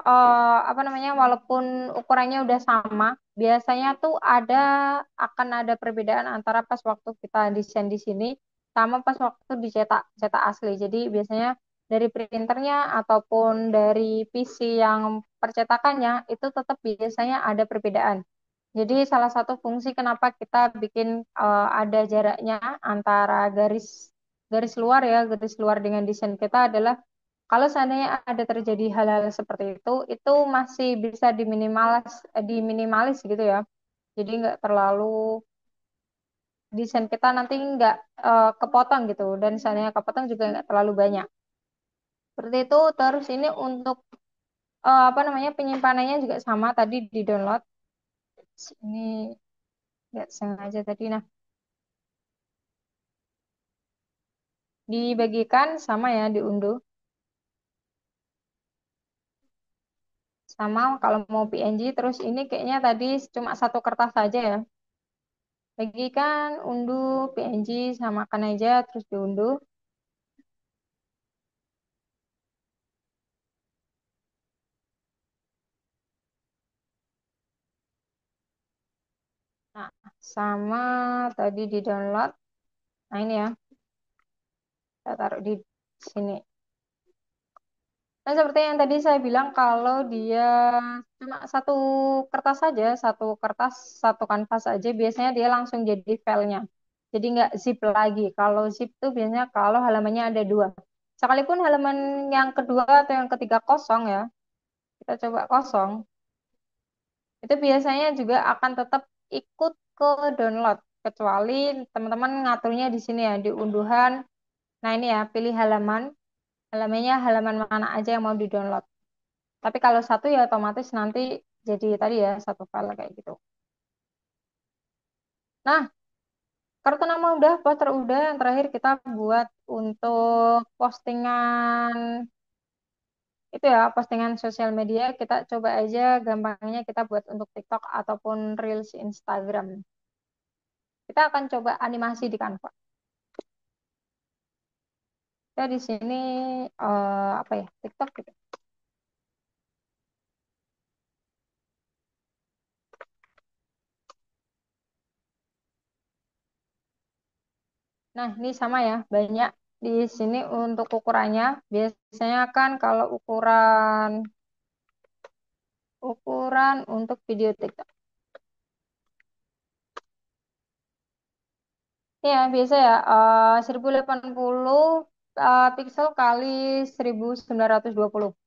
apa namanya walaupun ukurannya udah sama biasanya tuh akan ada perbedaan antara pas waktu kita desain di sini sama pas waktu dicetak cetak asli jadi biasanya dari printernya ataupun dari PC yang percetakannya itu tetap biasanya ada perbedaan jadi salah satu fungsi kenapa kita bikin ada jaraknya antara garis garis luar ya garis luar dengan desain kita adalah kalau seandainya ada terjadi hal-hal seperti itu masih bisa diminimalis gitu ya. Jadi nggak terlalu desain kita nanti nggak kepotong gitu dan seandainya kepotong juga nggak terlalu banyak. Seperti itu. Terus ini untuk apa namanya penyimpanannya juga sama tadi di download. Ini nggak sengaja tadi. Nah, dibagikan sama ya diunduh. Sama kalau mau PNG terus ini kayaknya tadi cuma satu kertas saja ya. Bagikan, unduh, PNG, samakan aja, terus diunduh. Nah, sama tadi di download. Nah, ini ya, saya taruh di sini. Nah, seperti yang tadi saya bilang, kalau dia cuma satu kertas saja, satu kertas, satu kanvas aja, biasanya dia langsung jadi filenya. Jadi nggak zip lagi. Kalau zip tuh biasanya kalau halamannya ada dua. Sekalipun halaman yang kedua atau yang ketiga kosong ya, kita coba kosong. Itu biasanya juga akan tetap ikut ke download kecuali teman-teman ngaturnya di sini ya di unduhan. Nah ini ya pilih halamannya halaman mana aja yang mau di download. Tapi kalau satu ya otomatis nanti jadi tadi ya satu file kayak gitu. Nah kartu nama udah, poster udah. Yang terakhir kita buat untuk postingan itu ya postingan sosial media kita coba aja gampangnya kita buat untuk TikTok ataupun Reels Instagram. Kita akan coba animasi di Canva. Saya di sini apa ya TikTok gitu. Nah ini sama ya banyak di sini untuk ukurannya. Biasanya kan kalau ukuran ukuran untuk video TikTok. Ya biasa ya 1080 pixel kali 1920.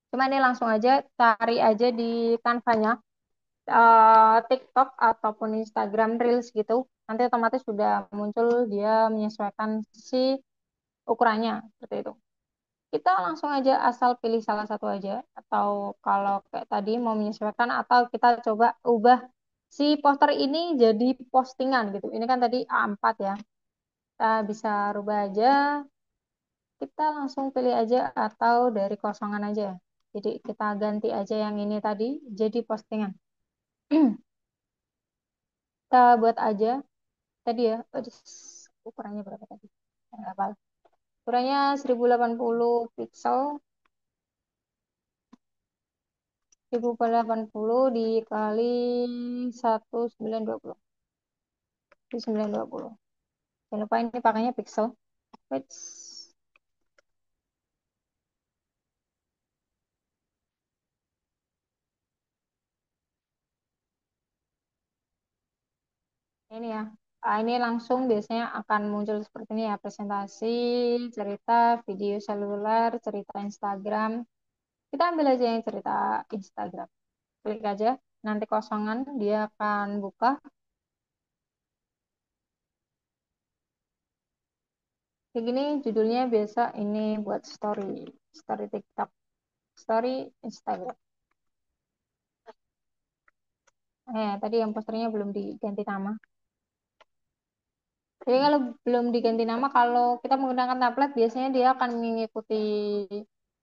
Cuma ini langsung aja cari aja di Canva-nya TikTok ataupun Instagram Reels gitu. Nanti otomatis sudah muncul dia menyesuaikan si ukurannya seperti itu. Kita langsung aja asal pilih salah satu aja atau kalau kayak tadi mau menyesuaikan atau kita coba ubah si poster ini jadi postingan gitu. Ini kan tadi A4 ya. Kita bisa rubah aja. Kita langsung pilih aja atau dari kosongan aja. Jadi kita ganti aja yang ini tadi jadi postingan. Kita buat aja tadi ya. Aduh, ukurannya berapa tadi? Nggak hafal. Ukurannya 1080 pixel 1080 dikali 1920. Jadi 920. Jangan lupa ini pakainya pixel. Wait. Ini langsung biasanya akan muncul seperti ini ya, presentasi, cerita, video seluler, cerita Instagram. Kita ambil aja yang cerita Instagram. Klik aja, nanti kosongan dia akan buka. Kayak gini judulnya biasa ini buat story, story TikTok, story Instagram. Tadi yang posternya belum diganti nama. Jadi kalau belum diganti nama, kalau kita menggunakan template, biasanya dia akan mengikuti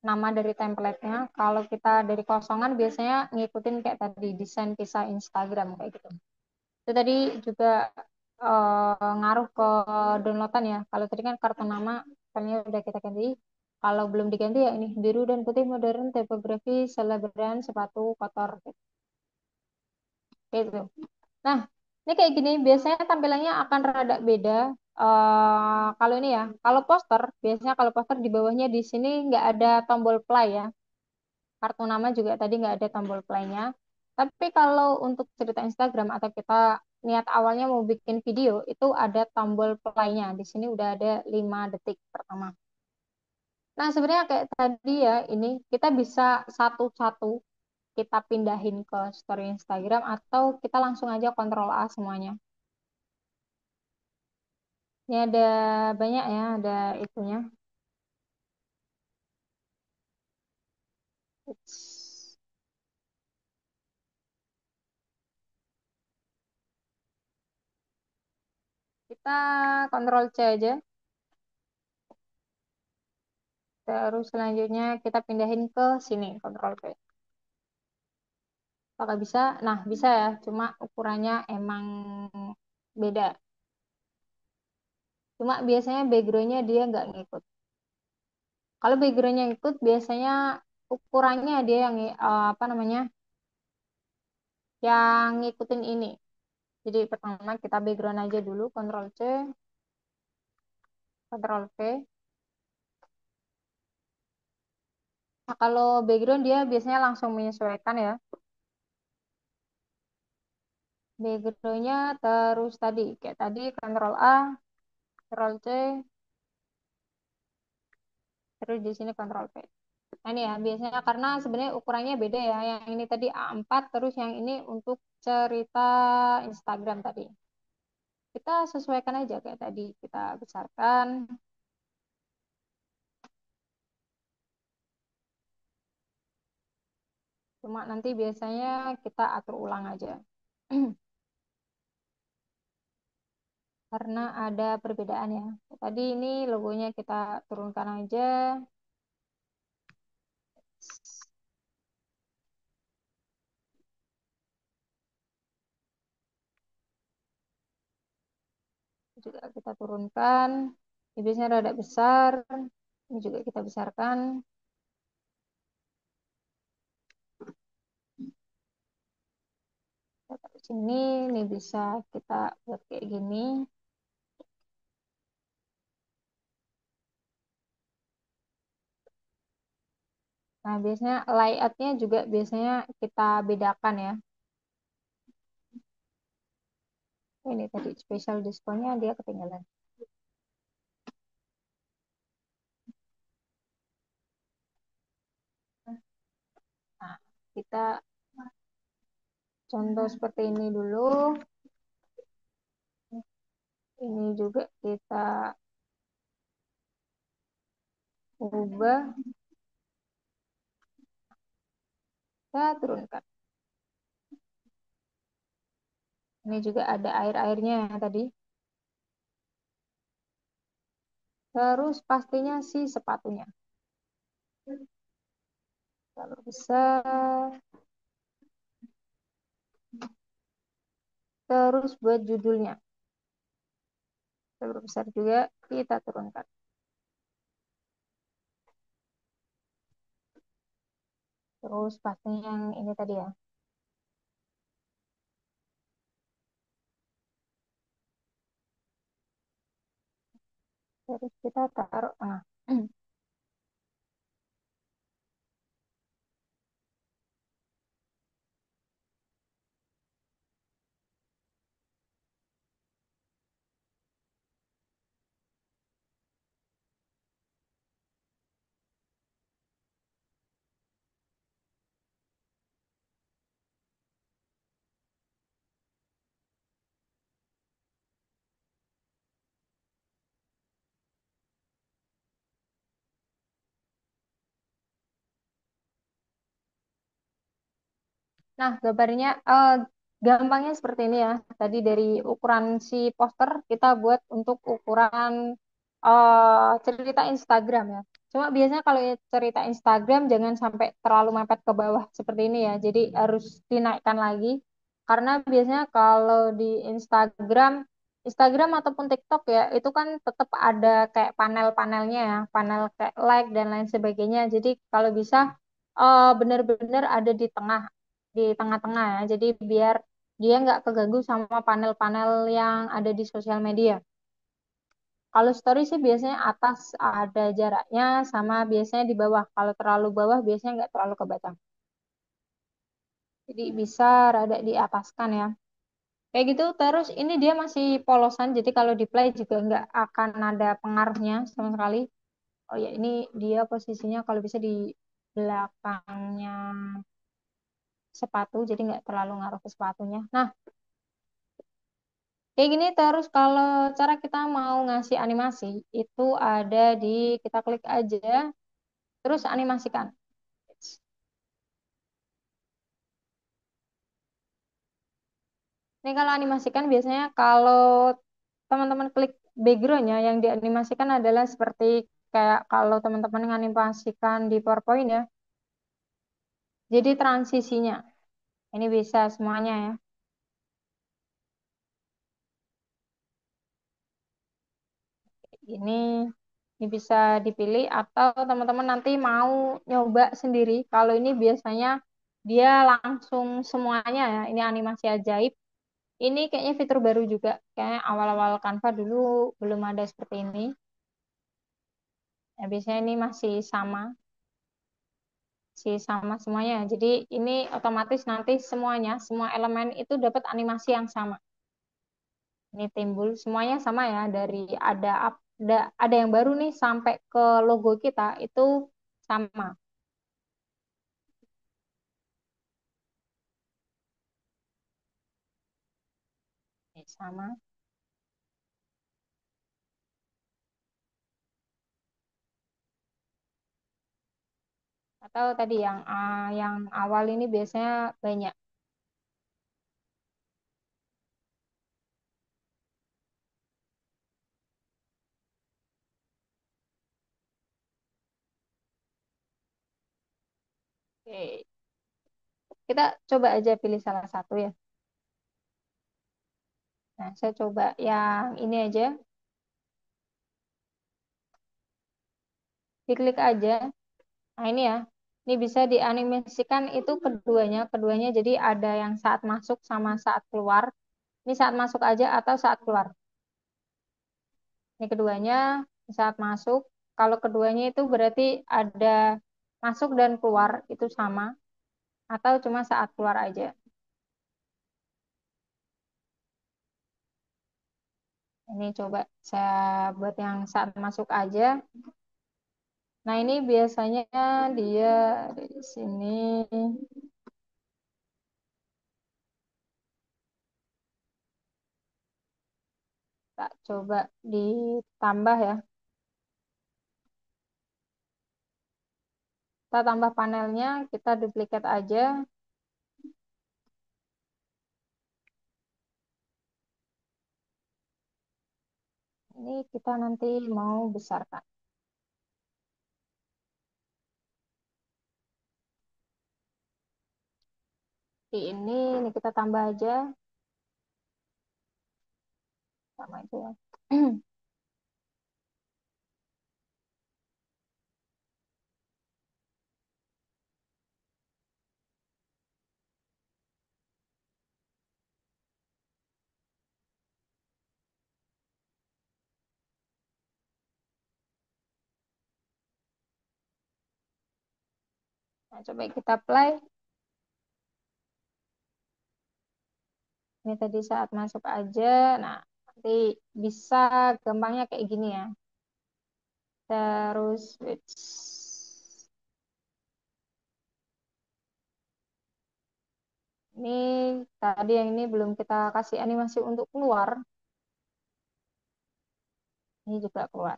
nama dari template-nya. Kalau kita dari kosongan, biasanya ngikutin kayak tadi, desain kisah Instagram, kayak gitu. Itu tadi juga ngaruh ke downloadan ya. Kalau tadi kan kartu nama, filenya udah kita ganti. Kalau belum diganti ya ini, biru dan putih modern, tipografi, selebgram, sepatu, kotor, kayak gitu. Nah, ini kayak gini, biasanya tampilannya akan rada beda. Kalau ini ya, kalau poster, biasanya kalau poster di bawahnya di sini nggak ada tombol play ya. Kartu nama juga tadi nggak ada tombol play-nya. Tapi kalau untuk cerita Instagram atau kita niat awalnya mau bikin video, itu ada tombol play-nya. Di sini udah ada 5 detik pertama. Nah, sebenarnya kayak tadi ya, ini kita bisa satu-satu kita pindahin ke story Instagram atau kita langsung aja Ctrl A semuanya. Ini ada banyak ya, ada itunya. Ups. Kita Ctrl C aja. Terus selanjutnya kita pindahin ke sini, Ctrl V. Apakah bisa? Nah, bisa ya. Cuma ukurannya emang beda. Cuma biasanya backgroundnya dia nggak ngikut. Kalau backgroundnya ikut, biasanya ukurannya dia yang apa namanya, yang ngikutin ini. Jadi pertama kita background aja dulu, Ctrl C, Ctrl V. Nah, kalau background dia biasanya langsung menyesuaikan ya. Backgroundnya terus tadi, kayak tadi Ctrl A, Ctrl C, terus di sini Ctrl V. Nah, ini ya, biasanya karena sebenarnya ukurannya beda ya. Yang ini tadi A4, terus yang ini untuk cerita Instagram tadi. Kita sesuaikan aja kayak tadi, kita besarkan. Cuma nanti biasanya kita atur ulang aja. Karena ada perbedaan ya. Tadi ini logonya kita turunkan aja. Juga kita turunkan. Ini biasanya rada besar. Ini juga kita besarkan. Kita taruh sini, ini bisa kita buat kayak gini. Nah, biasanya layoutnya juga biasanya kita bedakan ya. Ini tadi special diskonnya dia ketinggalan. Nah, kita contoh seperti ini dulu. Ini juga kita ubah, kita turunkan. Ini juga ada air-airnya ya tadi. Terus pastinya si sepatunya. Kalau bisa, terus buat judulnya. Terlalu besar juga, kita turunkan. Terus pastinya yang ini tadi ya. Terus kita taruh tengah. Nah, gambarnya gampangnya seperti ini ya. Tadi dari ukuran si poster kita buat untuk ukuran cerita Instagram ya. Cuma biasanya kalau cerita Instagram jangan sampai terlalu mepet ke bawah seperti ini ya. Jadi harus dinaikkan lagi. Karena biasanya kalau di Instagram, Instagram ataupun TikTok ya, itu kan tetap ada kayak panel-panelnya ya, panel kayak like dan lain sebagainya. Jadi kalau bisa benar-benar ada di tengah-tengah ya. Jadi biar dia nggak keganggu sama panel-panel yang ada di sosial media. Kalau story sih biasanya atas ada jaraknya sama biasanya di bawah. Kalau terlalu bawah biasanya nggak terlalu kebaca. Jadi bisa rada diataskan ya. Kayak gitu terus ini dia masih polosan jadi kalau di play juga nggak akan ada pengaruhnya sama sekali. Oh ya ini dia posisinya kalau bisa di belakangnya sepatu jadi nggak terlalu ngaruh ke sepatunya. Nah kayak gini terus kalau cara kita mau ngasih animasi itu ada di kita klik aja terus animasikan. Ini kalau animasikan biasanya kalau teman-teman klik backgroundnya yang dianimasikan adalah seperti kayak kalau teman-teman menganimasikan di PowerPoint ya. Jadi transisinya ini bisa semuanya ya. Ini ini bisa dipilih atau teman-teman nanti mau nyoba sendiri. Kalau ini biasanya dia langsung semuanya ya. Ini animasi ajaib. Ini kayaknya fitur baru juga. Kayaknya awal-awal Canva dulu belum ada seperti ini. Ya, biasanya ini masih sama semuanya. Jadi ini otomatis nanti semuanya, semua elemen itu dapat animasi yang sama. Ini timbul semuanya sama ya dari ada yang baru nih sampai ke logo kita itu sama. Ini sama. Atau tadi yang awal ini biasanya banyak. Oke. Kita coba aja pilih salah satu ya. Nah, saya coba yang ini aja. Diklik aja. Nah, ini ya. Ini bisa dianimasikan itu keduanya. Keduanya jadi ada yang saat masuk sama saat keluar. Ini saat masuk aja atau saat keluar. Ini keduanya saat masuk. Kalau keduanya itu berarti ada masuk dan keluar itu sama. Atau cuma saat keluar aja. Ini coba saya buat yang saat masuk aja. Nah ini biasanya dia di sini. Tak coba ditambah ya. Kita tambah panelnya, kita duplikat aja. Ini kita nanti mau besarkan. Ini kita tambah aja sama itu ya. Nah, coba kita play. Ini tadi saat masuk aja. Nah, nanti bisa gampangnya kayak gini ya. Terus switch. Ini tadi yang ini belum kita kasih animasi untuk keluar. Ini juga keluar.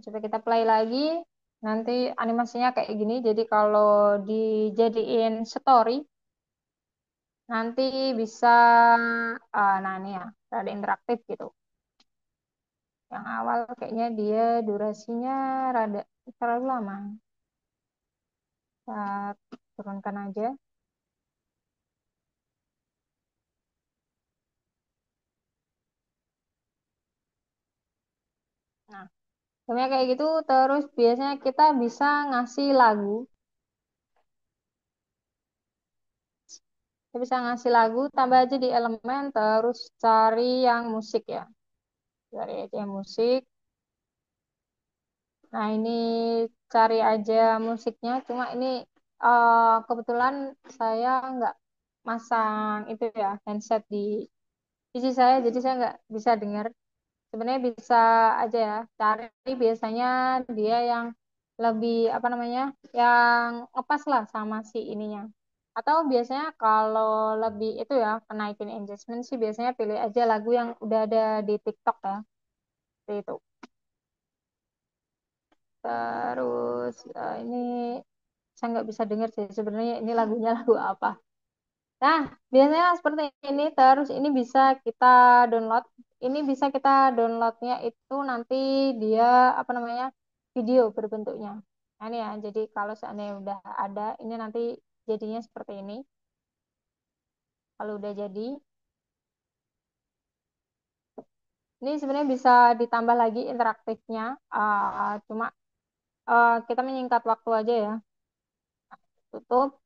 Coba kita play lagi. Nanti animasinya kayak gini. Jadi kalau dijadiin story, nanti bisa, nah ini ya, ada interaktif gitu. Yang awal kayaknya dia durasinya rada terlalu lama. Kita turunkan aja. Nah, sebenarnya kayak gitu. Terus biasanya kita bisa ngasih lagu. Kita bisa ngasih lagu, tambah aja di elemen, terus cari yang musik ya. Cari aja yang musik. Nah, ini cari aja musiknya. Cuma ini kebetulan saya nggak masang itu ya, handset di PC saya, jadi saya nggak bisa dengar. Sebenarnya bisa aja ya, cari biasanya dia yang lebih apa namanya, yang ngepas lah sama si ininya. Atau biasanya kalau lebih itu ya, kenaikin engagement sih biasanya pilih aja lagu yang udah ada di TikTok ya, seperti itu. Terus ini saya nggak bisa dengar sih sebenarnya ini lagunya lagu apa. Nah, biasanya seperti ini. Terus ini bisa kita download. Ini bisa kita downloadnya itu nanti dia apa namanya, video berbentuknya. Nah, ini ya. Jadi kalau seandainya udah ada, ini nanti jadinya seperti ini. Kalau udah jadi, ini sebenarnya bisa ditambah lagi interaktifnya. Cuma kita menyingkat waktu aja ya. Tutup.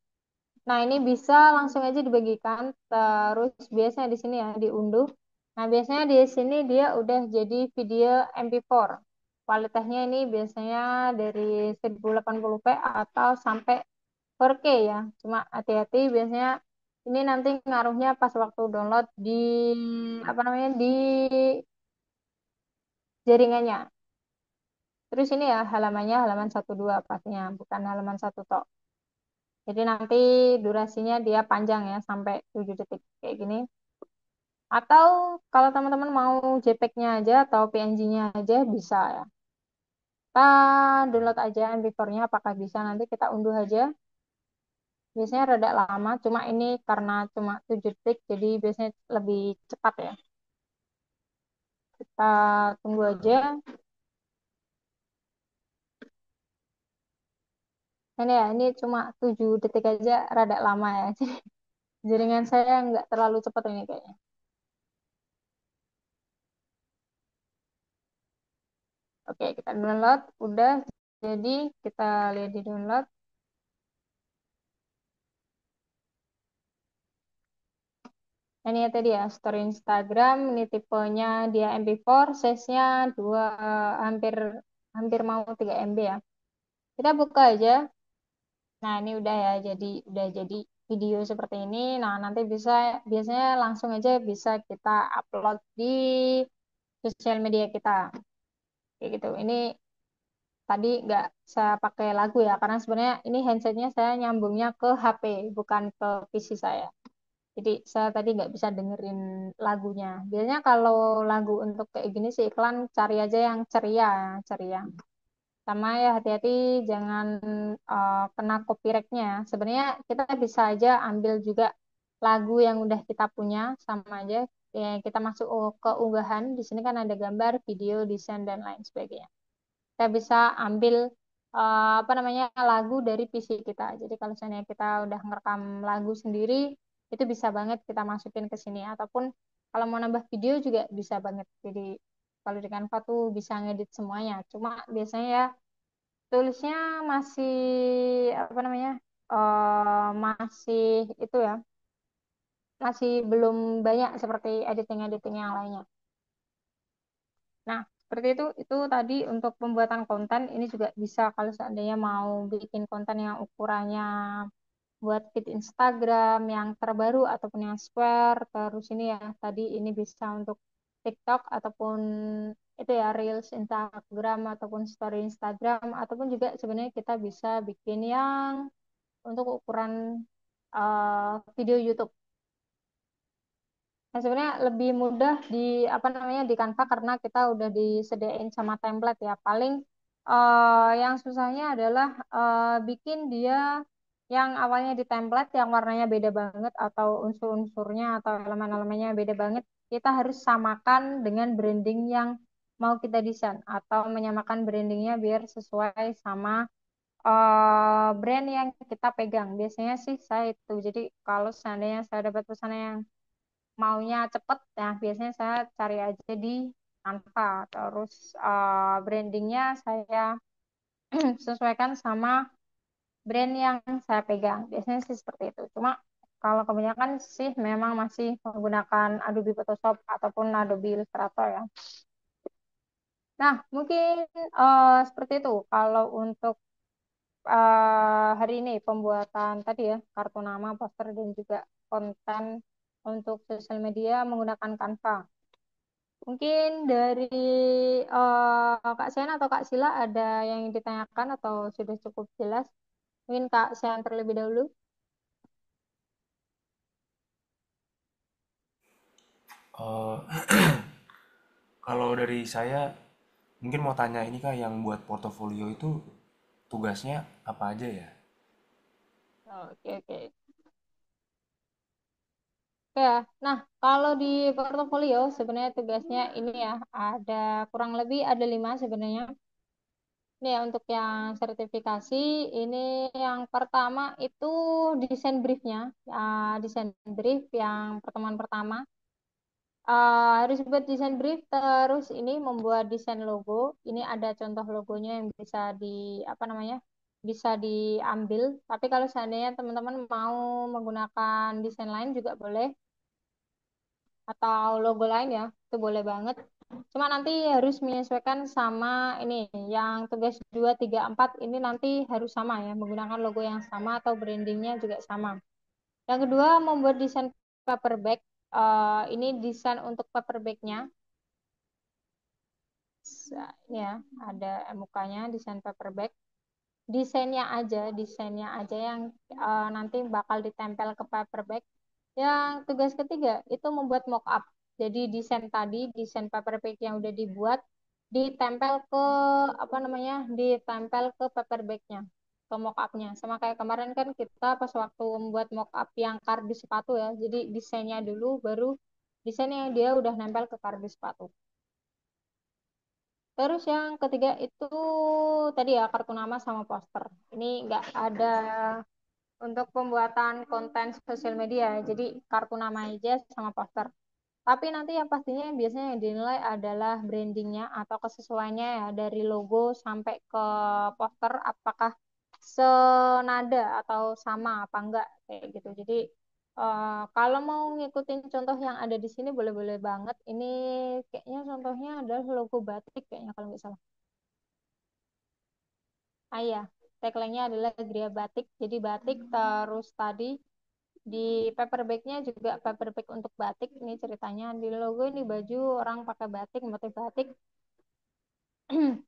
Nah, ini bisa langsung aja dibagikan, terus biasanya di sini ya diunduh. Nah, biasanya di sini dia udah jadi video MP4. Kualitasnya ini biasanya dari 1080p atau sampai 4K ya. Cuma hati-hati biasanya ini nanti ngaruhnya pas waktu download di apa namanya, di jaringannya. Terus ini ya halamannya halaman 12 pastinya, bukan halaman satu tok. Jadi nanti durasinya dia panjang ya, sampai 7 detik kayak gini. Atau kalau teman-teman mau JPEG-nya aja atau PNG-nya aja bisa ya. Kita download aja MP4-nya, apakah bisa nanti kita unduh aja. Biasanya rada lama, cuma ini karena cuma 7 detik, jadi biasanya lebih cepat ya. Kita tunggu aja. Ini ya, ini cuma 7 detik aja, rada lama ya. Jadi jaringan saya nggak terlalu cepat ini kayaknya. Oke, kita download. Udah, jadi kita lihat di download. Ini ya tadi ya, story Instagram, ini tipenya dia MP4, size-nya 2, hampir hampir mau 3 MB ya. Kita buka aja. Nah, ini udah ya, udah jadi video seperti ini. Nah, nanti bisa biasanya langsung aja bisa kita upload di sosial media kita. Kayak gitu. Ini tadi nggak saya pakai lagu ya, karena sebenarnya ini handsetnya saya nyambungnya ke HP, bukan ke PC saya. Jadi saya tadi nggak bisa dengerin lagunya. Biasanya kalau lagu untuk kayak gini sih iklan cari aja yang ceria, ceria. Sama ya hati-hati jangan kena copyright-nya. Sebenarnya kita bisa aja ambil juga lagu yang udah kita punya sama aja. Ya, kita masuk ke unggahan. Di sini kan ada gambar, video, desain dan lain sebagainya. Kita bisa ambil apa namanya, lagu dari PC kita. Jadi kalau misalnya kita udah ngerekam lagu sendiri, itu bisa banget kita masukin ke sini. Ataupun kalau mau nambah video juga bisa banget. Jadi kalau di Canva tuh bisa ngedit semuanya. Cuma biasanya ya tulisnya masih apa namanya, masih itu ya, masih belum banyak seperti editing-editing yang lainnya. Nah, seperti itu tadi untuk pembuatan konten. Ini juga bisa kalau seandainya mau bikin konten yang ukurannya buat feed Instagram yang terbaru ataupun yang square. Terus ini ya, tadi ini bisa untuk TikTok ataupun itu ya, Reels Instagram ataupun Story Instagram, ataupun juga sebenarnya kita bisa bikin yang untuk ukuran video YouTube. Nah, sebenarnya lebih mudah di apa namanya, di Canva karena kita udah disediain sama template ya. Paling Yang susahnya adalah bikin dia yang awalnya di template yang warnanya beda banget atau unsur-unsurnya atau elemen-elemennya beda banget, kita harus samakan dengan branding yang mau kita desain atau menyamakan brandingnya biar sesuai sama brand yang kita pegang. Biasanya sih saya itu. Jadi kalau seandainya saya dapat pesanan yang maunya cepet, ya biasanya saya cari aja di Canva. Terus brandingnya saya sesuaikan sama brand yang saya pegang. Biasanya sih seperti itu. Cuma kalau kebanyakan sih memang masih menggunakan Adobe Photoshop ataupun Adobe Illustrator ya. Nah, mungkin seperti itu. Kalau untuk hari ini pembuatan tadi ya, kartu nama, poster, dan juga konten untuk sosial media menggunakan Canva. Mungkin dari Kak Sena atau Kak Sila ada yang ditanyakan atau sudah cukup jelas? Mungkin Kak Sena terlebih dahulu. Eh, kalau dari saya mungkin mau tanya ini Kak, yang buat portofolio itu tugasnya apa aja ya? Oke, oke. Oke ya. Nah, kalau di portofolio sebenarnya tugasnya ini ya, ada kurang lebih ada 5 sebenarnya. Ini ya untuk yang sertifikasi, ini yang pertama itu desain briefnya. Desain brief yang pertemuan pertama. Harus buat desain brief, terus ini membuat desain logo. Ini ada contoh logonya yang bisa apa namanya, bisa diambil. Tapi kalau seandainya teman-teman mau menggunakan desain lain juga boleh, atau logo lain ya, itu boleh banget. Cuma nanti harus menyesuaikan sama ini, yang tugas 2 3 4 ini nanti harus sama ya, menggunakan logo yang sama atau brandingnya juga sama. Yang kedua, membuat desain paper bag. Ini desain untuk paper bagnya. Ini ya, ada mukanya desain paper bag. Desainnya aja yang nanti bakal ditempel ke paper bag. Yang tugas ketiga itu membuat mock up. Jadi desain tadi, desain paper bag yang udah dibuat, ditempel ke apa namanya, ditempel ke paper bagnya, ke mock upnya. Sama kayak kemarin kan kita pas waktu membuat mock up yang kardus sepatu ya. Jadi desainnya dulu, baru desain yang dia udah nempel ke kardus sepatu. Terus yang ketiga itu tadi ya kartu nama sama poster. Ini nggak ada untuk pembuatan konten sosial media. Jadi kartu nama aja sama poster. Tapi nanti yang pastinya yang biasanya yang dinilai adalah brandingnya atau kesesuaiannya ya dari logo sampai ke poster apakah senada atau sama apa enggak kayak gitu. Jadi kalau mau ngikutin contoh yang ada di sini boleh-boleh banget. Ini kayaknya contohnya adalah logo batik kayaknya kalau nggak salah. Iya, tagline-nya adalah Gria Batik. Jadi batik terus tadi di paper bag-nya juga paper bag untuk batik. Ini ceritanya di logo ini baju orang pakai batik, motif batik.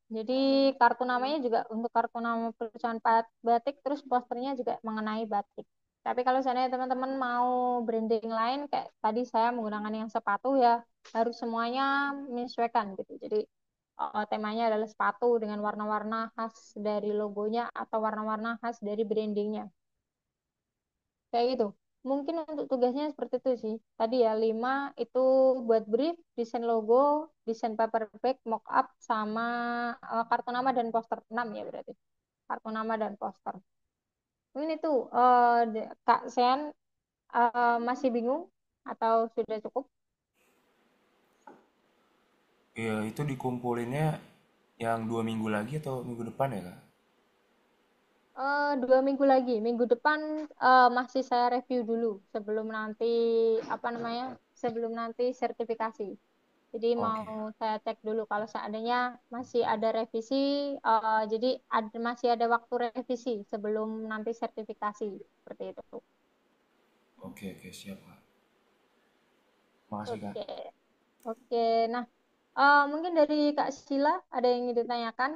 Jadi kartu namanya juga untuk kartu nama perusahaan batik, terus posternya juga mengenai batik. Tapi kalau seandainya teman-teman mau branding lain, kayak tadi saya menggunakan yang sepatu ya, harus semuanya menyesuaikan gitu. Jadi temanya adalah sepatu dengan warna-warna khas dari logonya atau warna-warna khas dari brandingnya. Kayak gitu. Mungkin untuk tugasnya seperti itu sih. Tadi ya, 5 itu buat brief, desain logo, desain paper bag, mock up, sama kartu nama dan poster. 6 ya berarti. Kartu nama dan poster. Mungkin itu, Kak Sean masih bingung atau sudah cukup? Ya itu dikumpulinnya yang 2 minggu lagi atau minggu depan ya Kak? 2 minggu lagi. Minggu depan masih saya review dulu sebelum nanti apa namanya? Sebelum nanti sertifikasi. Jadi mau Oke, saya cek dulu kalau seandainya masih ada revisi, jadi masih ada waktu revisi sebelum nanti sertifikasi seperti itu. oke, oke, siap Kak. Makasih Kak. Oke, oke. Nah, mungkin dari Kak Sheila ada yang ingin ditanyakan?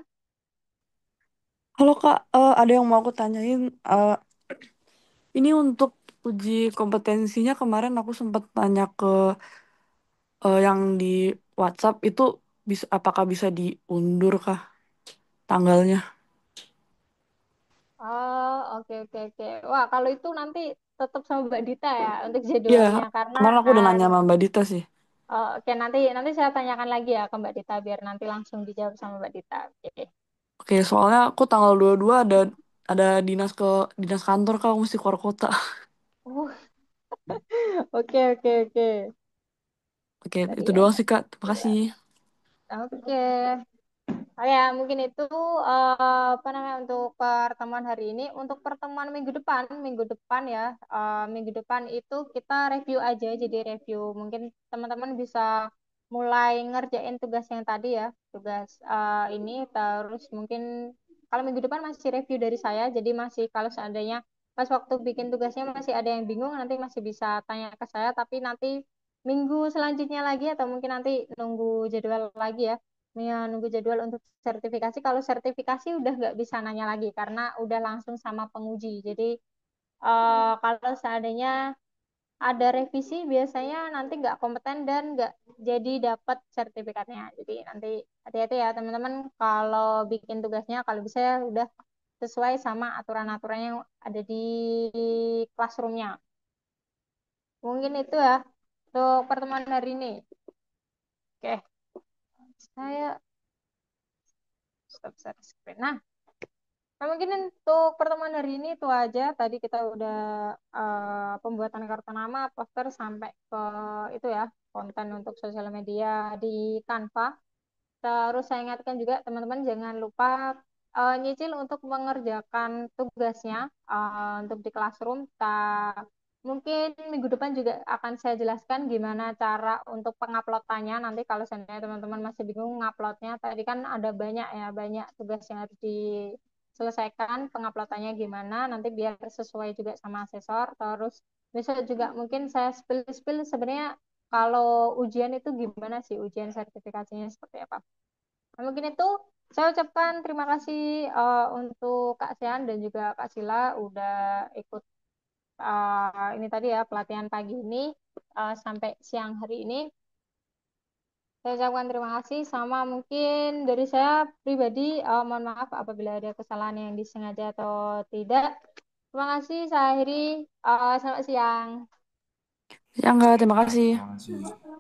Halo Kak, ada yang mau aku tanyain. Eh, ini untuk uji kompetensinya kemarin aku sempat tanya ke yang di WhatsApp itu apakah bisa diundur kah tanggalnya. Oh, oke oke oke. Wah, kalau itu nanti tetap sama Mbak Dita ya untuk Iya, jadwalnya karena kemarin aku udah nanya sama Mbak Dita sih. oke nanti nanti saya tanyakan lagi ya ke Mbak Dita biar nanti langsung dijawab sama Mbak Dita. Oke. Oke, soalnya aku tanggal 22 ada dinas kantor kak, aku mesti keluar kota. Uh, oke oke oke. Oke, Tadi itu doang ada sih kak. Terima dua. kasih. Oke. Oh ya, mungkin itu apa namanya untuk pertemuan hari ini. Untuk pertemuan minggu depan ya, minggu depan itu kita review aja. Jadi review, mungkin teman-teman bisa mulai ngerjain tugas yang tadi ya, tugas ini. Terus mungkin kalau minggu depan masih review dari saya, jadi masih kalau seandainya pas waktu bikin tugasnya masih ada yang bingung, nanti masih bisa tanya ke saya. Tapi nanti minggu selanjutnya lagi atau mungkin nanti nunggu jadwal lagi ya. Ya, nunggu jadwal untuk sertifikasi. Kalau sertifikasi udah nggak bisa nanya lagi karena udah langsung sama penguji. Jadi kalau seandainya ada revisi biasanya nanti nggak kompeten dan nggak jadi dapat sertifikatnya. Jadi nanti hati-hati ya teman-teman kalau bikin tugasnya kalau bisa ya udah sesuai sama aturan-aturan yang ada di classroomnya. Mungkin itu ya untuk pertemuan hari ini. Oke, saya stop share screen. Nah, nah, mungkin untuk pertemuan hari ini itu aja. Tadi kita udah pembuatan kartu nama, poster sampai ke itu ya, konten untuk sosial media di Canva. Terus saya ingatkan juga teman-teman jangan lupa nyicil untuk mengerjakan tugasnya untuk di classroom. Mungkin minggu depan juga akan saya jelaskan gimana cara untuk penguploadannya. Nanti kalau seandainya teman-teman masih bingung nguploadnya, tadi kan ada banyak ya, banyak tugas yang harus diselesaikan. Penguploadannya gimana, nanti biar sesuai juga sama asesor. Terus besok juga mungkin saya spill-spill sebenarnya kalau ujian itu gimana sih, ujian sertifikasinya seperti apa. Nah, mungkin itu saya ucapkan terima kasih untuk Kak Sean dan juga Kak Sila udah ikut ini tadi ya pelatihan pagi ini sampai siang hari ini. Saya ucapkan terima kasih sama mungkin dari saya pribadi mohon maaf apabila ada kesalahan yang disengaja atau tidak. Terima kasih saya akhiri selamat siang. Ya enggak, terima Ya, kasih. terima kasih.